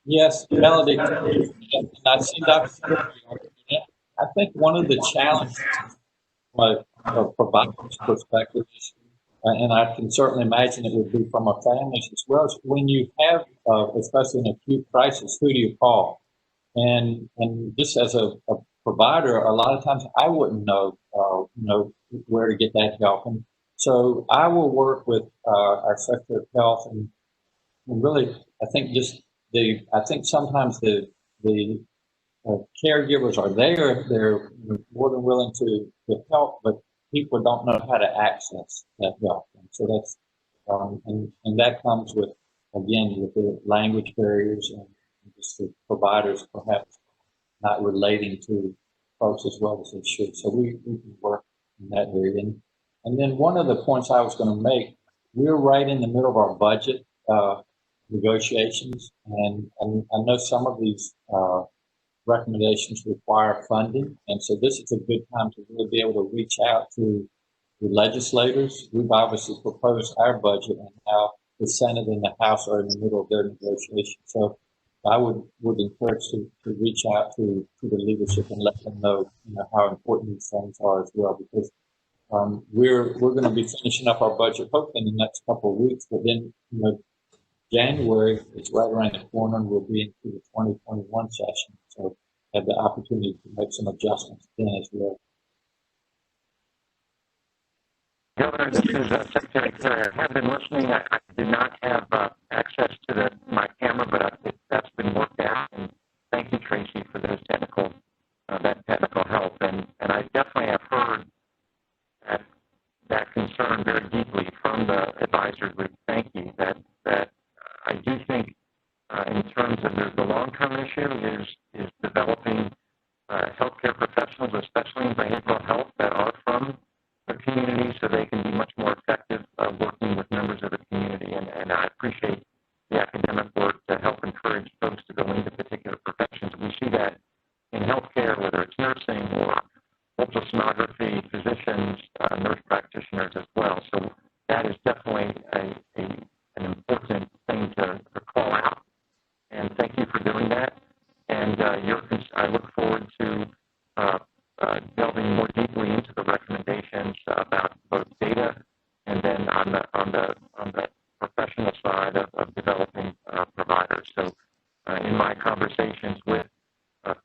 Speaker 2: Yes, Melody, I see Dr. I think one of the challenges from a provider's perspective is, and I can certainly imagine it would be from a family's as well, is when you have, especially an acute crisis, who do you call? And just as a provider, a lot of times I wouldn't know, where to get that help. And so I will work with our Secretary of Health, and really, I think sometimes the caregivers are there. They're more than willing to help, but people don't know how to access that help. And so that's, and that comes with the language barriers and just the providers perhaps not relating to folks as well as they should. So we can work in that area. And then one of the points I was going to make, we're right in the middle of our budget negotiations, and I know some of these recommendations require funding, and so this is a good time to really be able to reach out to the legislators. We've obviously proposed our budget, and now the Senate and the House are in the middle of their negotiations. So I would encourage to reach out to the leadership and let them know, how important these things are as well, because we're going to be finishing up our budget hopefully in the next couple of weeks, but then January is right around the corner, and we'll be into the 2021 session. So have the opportunity to make some adjustments then as well.
Speaker 10: Governor, this is Secretary Kerr. I have been listening. I did not have access to my camera, but that's do think in terms of the long-term issue is developing healthcare professionals, especially in behavioral health, that are from the community so they can be much more effective working with members of the community. And I appreciate the academic work to help encourage folks to go into particular professions. We see that in healthcare, whether it's nursing or ultrasonography, physicians, nurse practitioners as well. So that is definitely an important thing to call out. And thank you for doing that. And I look forward to delving more deeply into the recommendations about both data and then on the professional side of developing providers. So in my conversations with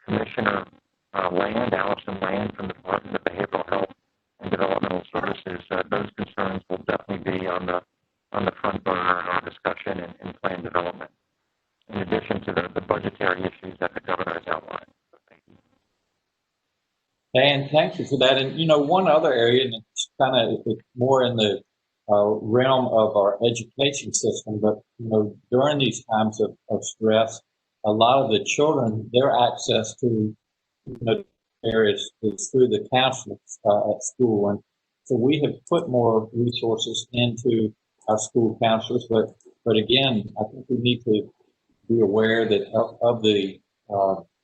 Speaker 10: Commissioner Allison Land from the Department of Behavioral Health and Developmental Services, those concerns will definitely be on the front burner in our discussion and plan development, in addition to the budgetary issues that the governor has outlined. So thank you.
Speaker 2: Dan, thank you for that. And, one other area, and it's kind of more in the realm of our education system, but, during these times of stress, a lot of the children, their access to areas is through the counselors at school. And so we have put more resources into our school counselors, but again, I think we need to be aware that of the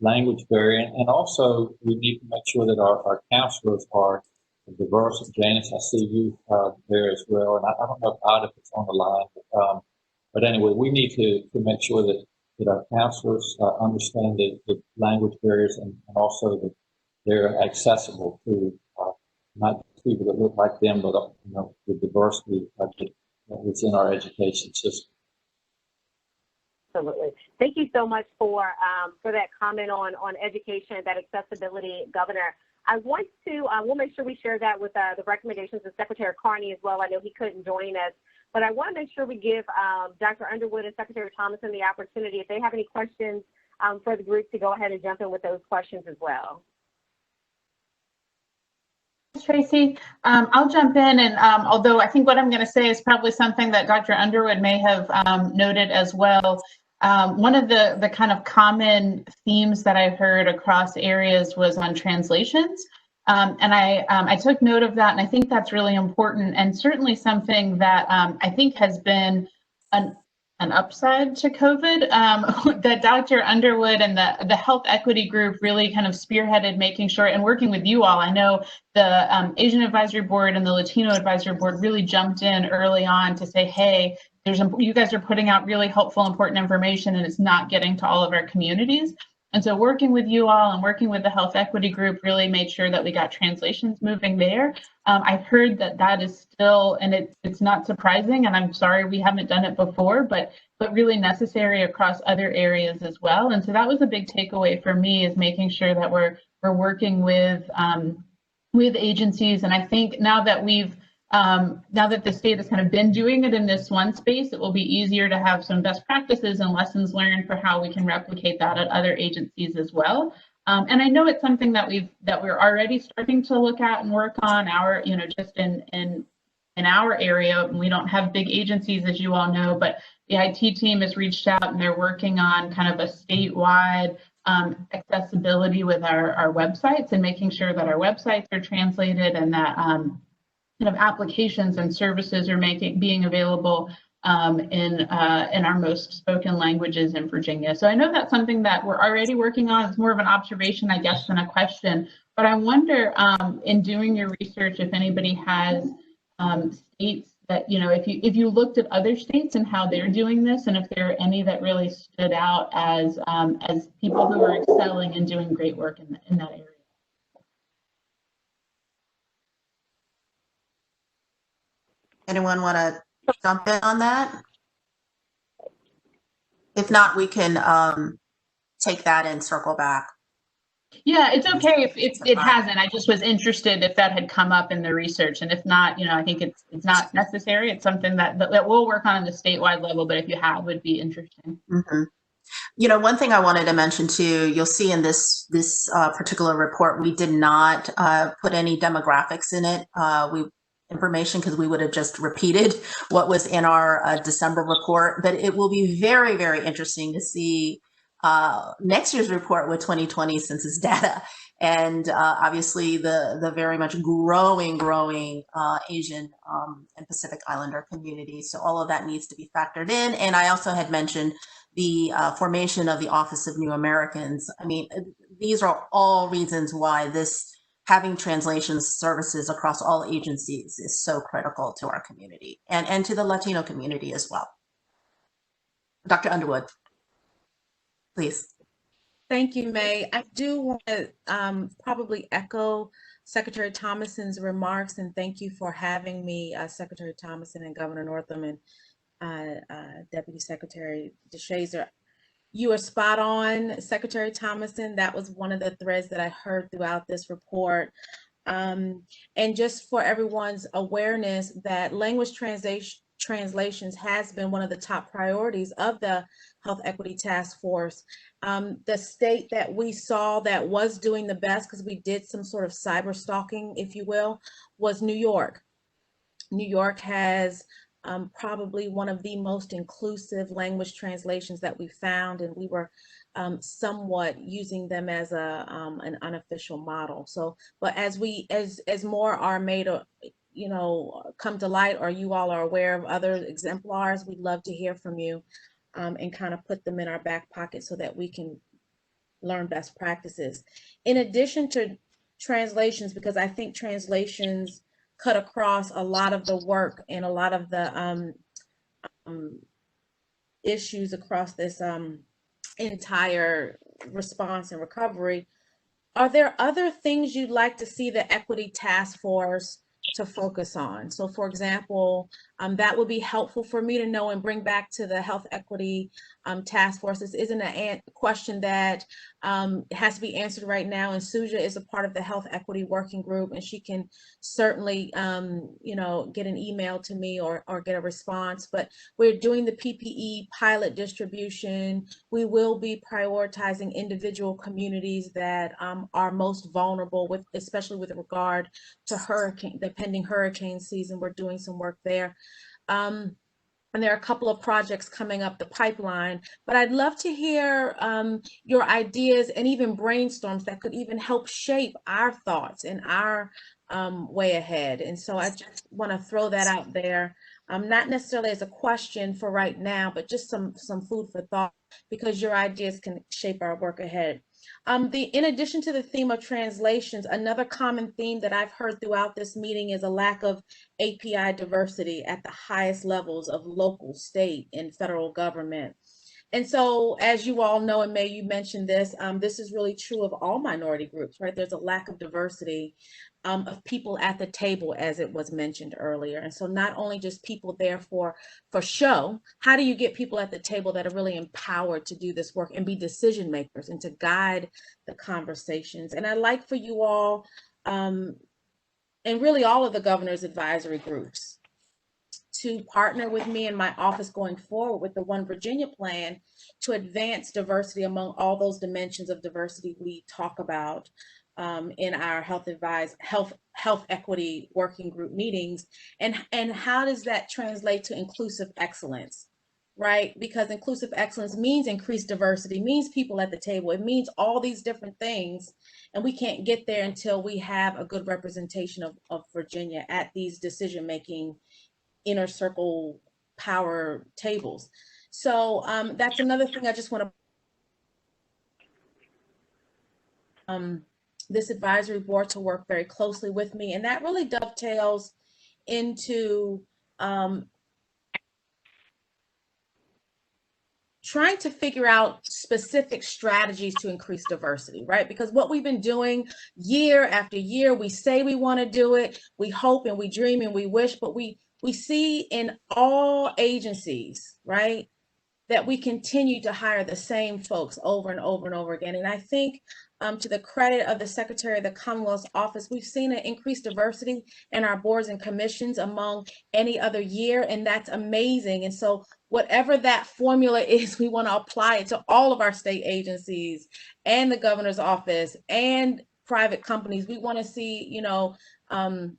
Speaker 2: language barrier, and also we need to make sure that our counselors are diverse. Janice, I see you there as well, and I don't know if Otis is on the line, but anyway, we need to make sure that our counselors understand the language barriers and also that they're accessible to not just people that look like them, but the diversity that's in our education system.
Speaker 1: Absolutely. Thank you so much for that comment on education, that accessibility, Governor. I want to, we'll make sure we share that with the recommendations of Secretary Carney as well. I know he couldn't join us, but I want to make sure we give Dr. Underwood and Secretary Thomason the opportunity, if they have any questions for the group, to go ahead and jump in with those questions as well.
Speaker 11: Tracy, I'll jump in, and although I think what I'm going to say is probably something that Dr. Underwood may have noted as well, one of the kind of common themes that I heard across areas was on translations, and I took note of that, and I think that's really important, and certainly something that I think has been an upside to COVID, that Dr. Underwood and the Health Equity Group really kind of spearheaded making sure, and working with you all. I know the Asian Advisory Board and the Latino Advisory Board really jumped in early on to say, hey, you guys are putting out really helpful, important information, and it's not getting to all of our communities. And so working with you all and working with the Health Equity Group really made sure that we got translations moving there. I've heard that is still, and it's not surprising, and I'm sorry we haven't done it before, but really necessary across other areas as well. And so that was a big takeaway for me, is making sure that we're working with agencies. And I think now that the state has kind of been doing it in this one space, it will be easier to have some best practices and lessons learned for how we can replicate that at other agencies as well. And I know it's something that we're already starting to look at and work on just in our area. And we don't have big agencies, as you all know, but the IT team has reached out and they're working on kind of a statewide accessibility with our websites, and making sure that our websites are translated, and that kind of applications and services are being available in our most spoken languages in Virginia. So I know that's something that we're already working on. It's more of an observation, I guess, than a question. But I wonder, in doing your research, if anybody has states that, if you looked at other states and how they're doing this, and if there are any that really stood out as people who are excelling and doing great work in that area.
Speaker 3: Anyone want to jump in on that? If not, we can take that and circle back.
Speaker 11: Yeah, it's okay if it hasn't. I just was interested if that had come up in the research, and if not, I think it's not necessary. It's something that we'll work on the statewide level, but if you have, would be interesting.
Speaker 3: Mm-hmm. One thing I wanted to mention too, you'll see in this particular report, we did not put any demographics in it. information because we would have just repeated what was in our December report. But it will be very, very interesting to see next year's report with 2020 census data, and obviously the very much growing Asian and Pacific Islander community. So all of that needs to be factored in. And I also had mentioned the formation of the Office of New Americans. I mean, these are all reasons why this having translation services across all agencies is so critical to our community and to the Latino community as well. Dr. Underwood, please.
Speaker 12: Thank you, May. I do want to probably echo Secretary Thomason's remarks, and thank you for having me, Secretary Thomason and Governor Northam and Deputy Secretary DeShazer. You are spot on, Secretary Thomason. That was one of the threads that I heard throughout this report. And just for everyone's awareness that language translations has been one of the top priorities of the Health Equity Task Force. The state that we saw that was doing the best, because we did some sort of cyber stalking, if you will, was New York. New York has probably one of the most inclusive language translations that we found, and we were somewhat using them as an unofficial model. So, but as more are made, come to light, or you all are aware of other exemplars, we'd love to hear from you and kind of put them in our back pocket so that we can learn best practices. In addition to translations, because I think translations cut across a lot of the work and a lot of the issues across this entire response and recovery. Are there other things you'd like to see the Equity Task Force to focus on? So for example, that would be helpful for me to know and bring back to the Health Equity Task Force. This isn't a question that has to be answered right now, and Suja is a part of the Health Equity Working Group, and she can certainly get an email to me or get a response. But we're doing the PPE pilot distribution. We will be prioritizing individual communities that are most vulnerable, especially with regard to the pending hurricane season. We're doing some work there. And there are a couple of projects coming up the pipeline, but I'd love to hear your ideas and even brainstorms that could even help shape our thoughts and our way ahead. And so I just want to throw that out there, not necessarily as a question for right now, but just some food for thought, because your ideas can shape our work ahead. In addition to the theme of translations, another common theme that I've heard throughout this meeting is a lack of API diversity at the highest levels of local, state, and federal government. And so, as you all know, and May, you mentioned this, this is really true of all minority groups, right? There's a lack of diversity of people at the table, as it was mentioned earlier. And so not only just people there for show, how do you get people at the table that are really empowered to do this work and be decision makers and to guide the conversations? And I'd like for you all, and really all of the governor's advisory groups, to partner with me and my office going forward with the One Virginia plan to advance diversity among all those dimensions of diversity we talk about in our health equity working group meetings, and how does that translate to inclusive excellence, right? Because inclusive excellence means increased diversity, means people at the table, it means all these different things, and we can't get there until we have a good representation of Virginia at these decision-making inner circle power tables. So that's another thing I just want to this advisory board to work very closely with me, and that really dovetails into trying to figure out specific strategies to increase diversity, right? Because what we've been doing year after year, we say we want to do it, we hope and we dream and we wish, but we see in all agencies, right, that we continue to hire the same folks over and over and over again. And I think to the credit of the Secretary of the Commonwealth's office, we've seen an increased diversity in our boards and commissions among any other year, and that's amazing. And so whatever that formula is, we want to apply it to all of our state agencies and the governor's office and private companies. We want to see,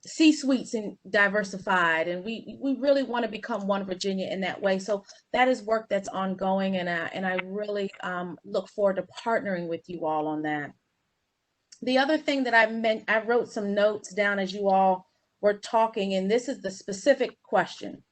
Speaker 12: C-suites and diversified, and we really want to become one Virginia in that way. So that is work that's ongoing, and I really look forward to partnering with you all on that. The other thing that I wrote some notes down as you all were talking, and this is the specific question.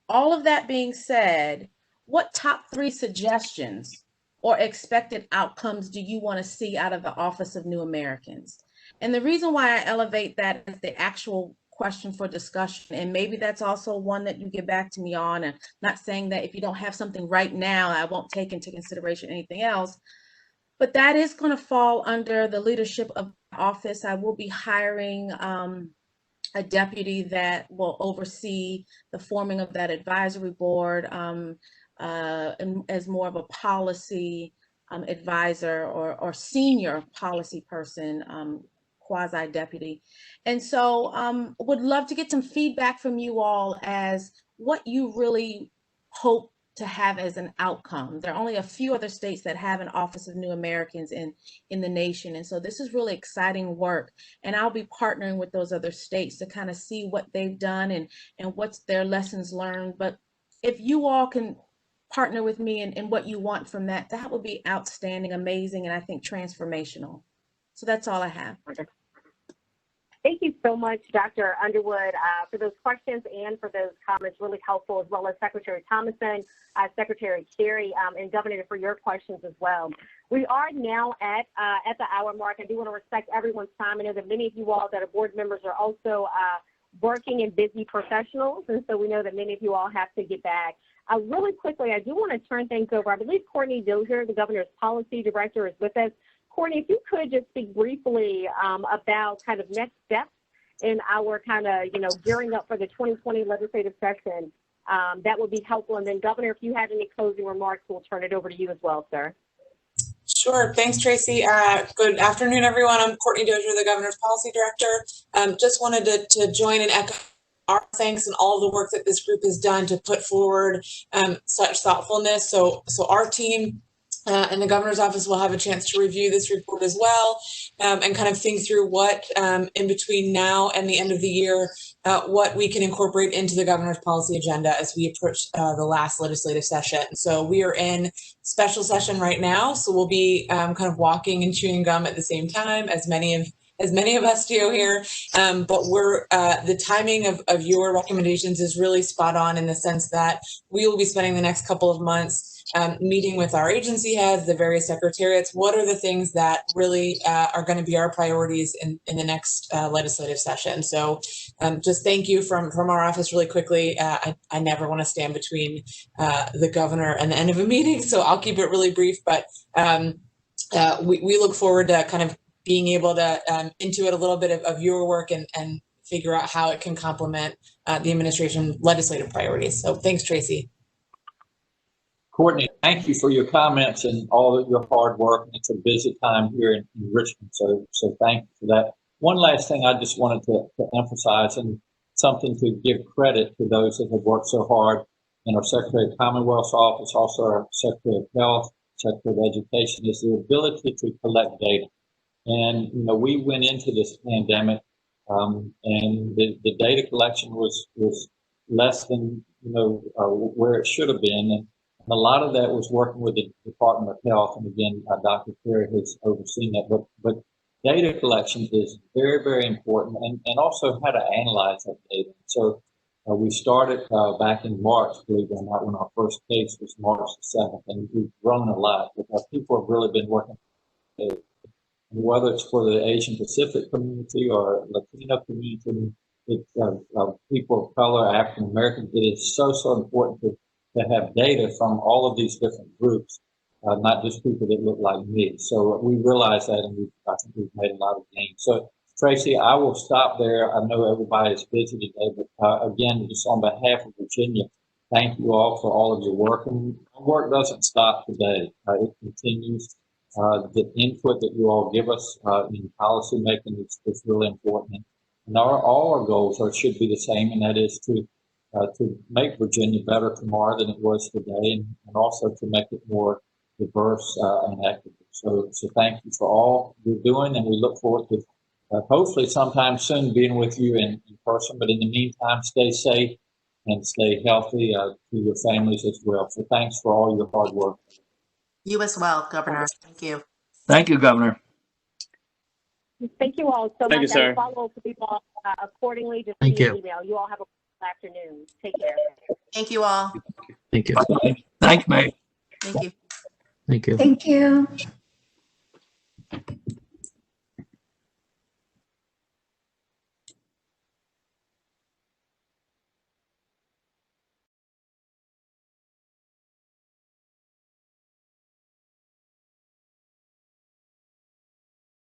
Speaker 12: All of that being said, what top 3 suggestions or expected outcomes do you want to see out of the Office of New Americans? And the reason why I elevate that as the actual question for discussion, and maybe that's also one that you get back to me on, and not saying that if you don't have something right now, I won't take into consideration anything else, but that is going to fall under the leadership of the office. I will be hiring a deputy that will oversee the forming of that advisory board and as more of a policy advisor or senior policy person, quasi deputy. And so would love to get some feedback from you all as what you really hope to have as an outcome. There are only a few other states that have an Office of New Americans in the nation. And so this is really exciting work. And I'll be partnering with those other states to kind of see what they've done and what's their lessons learned. But if you all can partner with me in what you want from that, that would be outstanding, amazing, and I think transformational. So that's all I have.
Speaker 1: Thank you so much, Dr. Underwood, for those questions and for those comments, really helpful, as well as Secretary Thomason, Secretary Carey, and Governor, for your questions as well. We are now at the hour mark. I do want to respect everyone's time. I know that many of you all that are board members are also working and busy professionals, and so we know that many of you all have to get back. Really quickly, I do want to turn things over. I believe Courtney Dozier, the Governor's Policy Director, is with us. Courtney, if you could just speak briefly about kind of next steps in our kind of, gearing up for the 2020 legislative session, that would be helpful. And then, Governor, if you have any closing remarks, we'll turn it over to you as well, sir.
Speaker 13: Sure. Thanks, Tracy. Good afternoon, everyone. I'm Courtney Dozier, the Governor's Policy Director. Just wanted to join and echo our thanks and all the work that this group has done to put forward such thoughtfulness. So our team and the governor's office will have a chance to review this report as well and kind of think through what in between now and the end of the year, what we can incorporate into the governor's policy agenda as we approach the last legislative session. So we are in special session right now. So we'll be kind of walking and chewing gum at the same time, as many of us do here. But we're the timing of your recommendations is really spot on in the sense that we will be spending the next couple of months meeting with our agency heads, the various secretariats. What are the things that really are going to be our priorities in the next legislative session? So just thank you from our office really quickly. I never want to stand between the governor and the end of a meeting, so I'll keep it really brief, but we look forward to kind of being able to intuit a little bit of your work and figure out how it can complement the administration legislative priorities. So thanks, Tracy.
Speaker 2: Courtney, thank you for your comments and all of your hard work. It's a busy time here in Richmond, so thank you for that. One last thing I just wanted to emphasize, and something to give credit to those that have worked so hard in our Secretary of Commonwealth's office, also our Secretary of Health, Secretary of Education, is the ability to collect data. And, we went into this pandemic and the data collection was less than, where it should have been. And a lot of that was working with the Department of Health. And again, Dr. Carey has overseen that. But data collection is very, very important, and also how to analyze that data. So we started back in March, believe it or not, when our first case was March the 7th. And we've grown a lot because people have really been working. Whether it's for the Asian Pacific community or Latino community, it's people of color, African Americans, it is so important to have data from all of these different groups, not just people that look like me. So we realize that, and I think we've made a lot of gains. So Tracy, I will stop there. I know everybody is busy today, but again, just on behalf of Virginia, thank you all for all of your work. And our work doesn't stop today. It continues. The input that you all give us in policy making is really important. And all our goals should be the same, and that is to make Virginia better tomorrow than it was today, and also to make it more diverse and equitable. So thank you for all you're doing, and we look forward to hopefully sometime soon being with you in person. But in the meantime, stay safe and stay healthy to your families as well. So thanks for all your hard work.
Speaker 3: You as well, Governor. Thank you.
Speaker 14: Thank you, Governor.
Speaker 1: Thank you all so
Speaker 4: Thank
Speaker 1: much.
Speaker 4: you, sir.
Speaker 1: I will follow up with you all accordingly, just
Speaker 6: Thank
Speaker 1: via
Speaker 6: you.
Speaker 1: email. You all have a good afternoon. Take care.
Speaker 3: Thank you all.
Speaker 6: Thank you.
Speaker 14: Bye. Thanks, May.
Speaker 3: Thank you.
Speaker 6: Thank you.
Speaker 5: Thank you.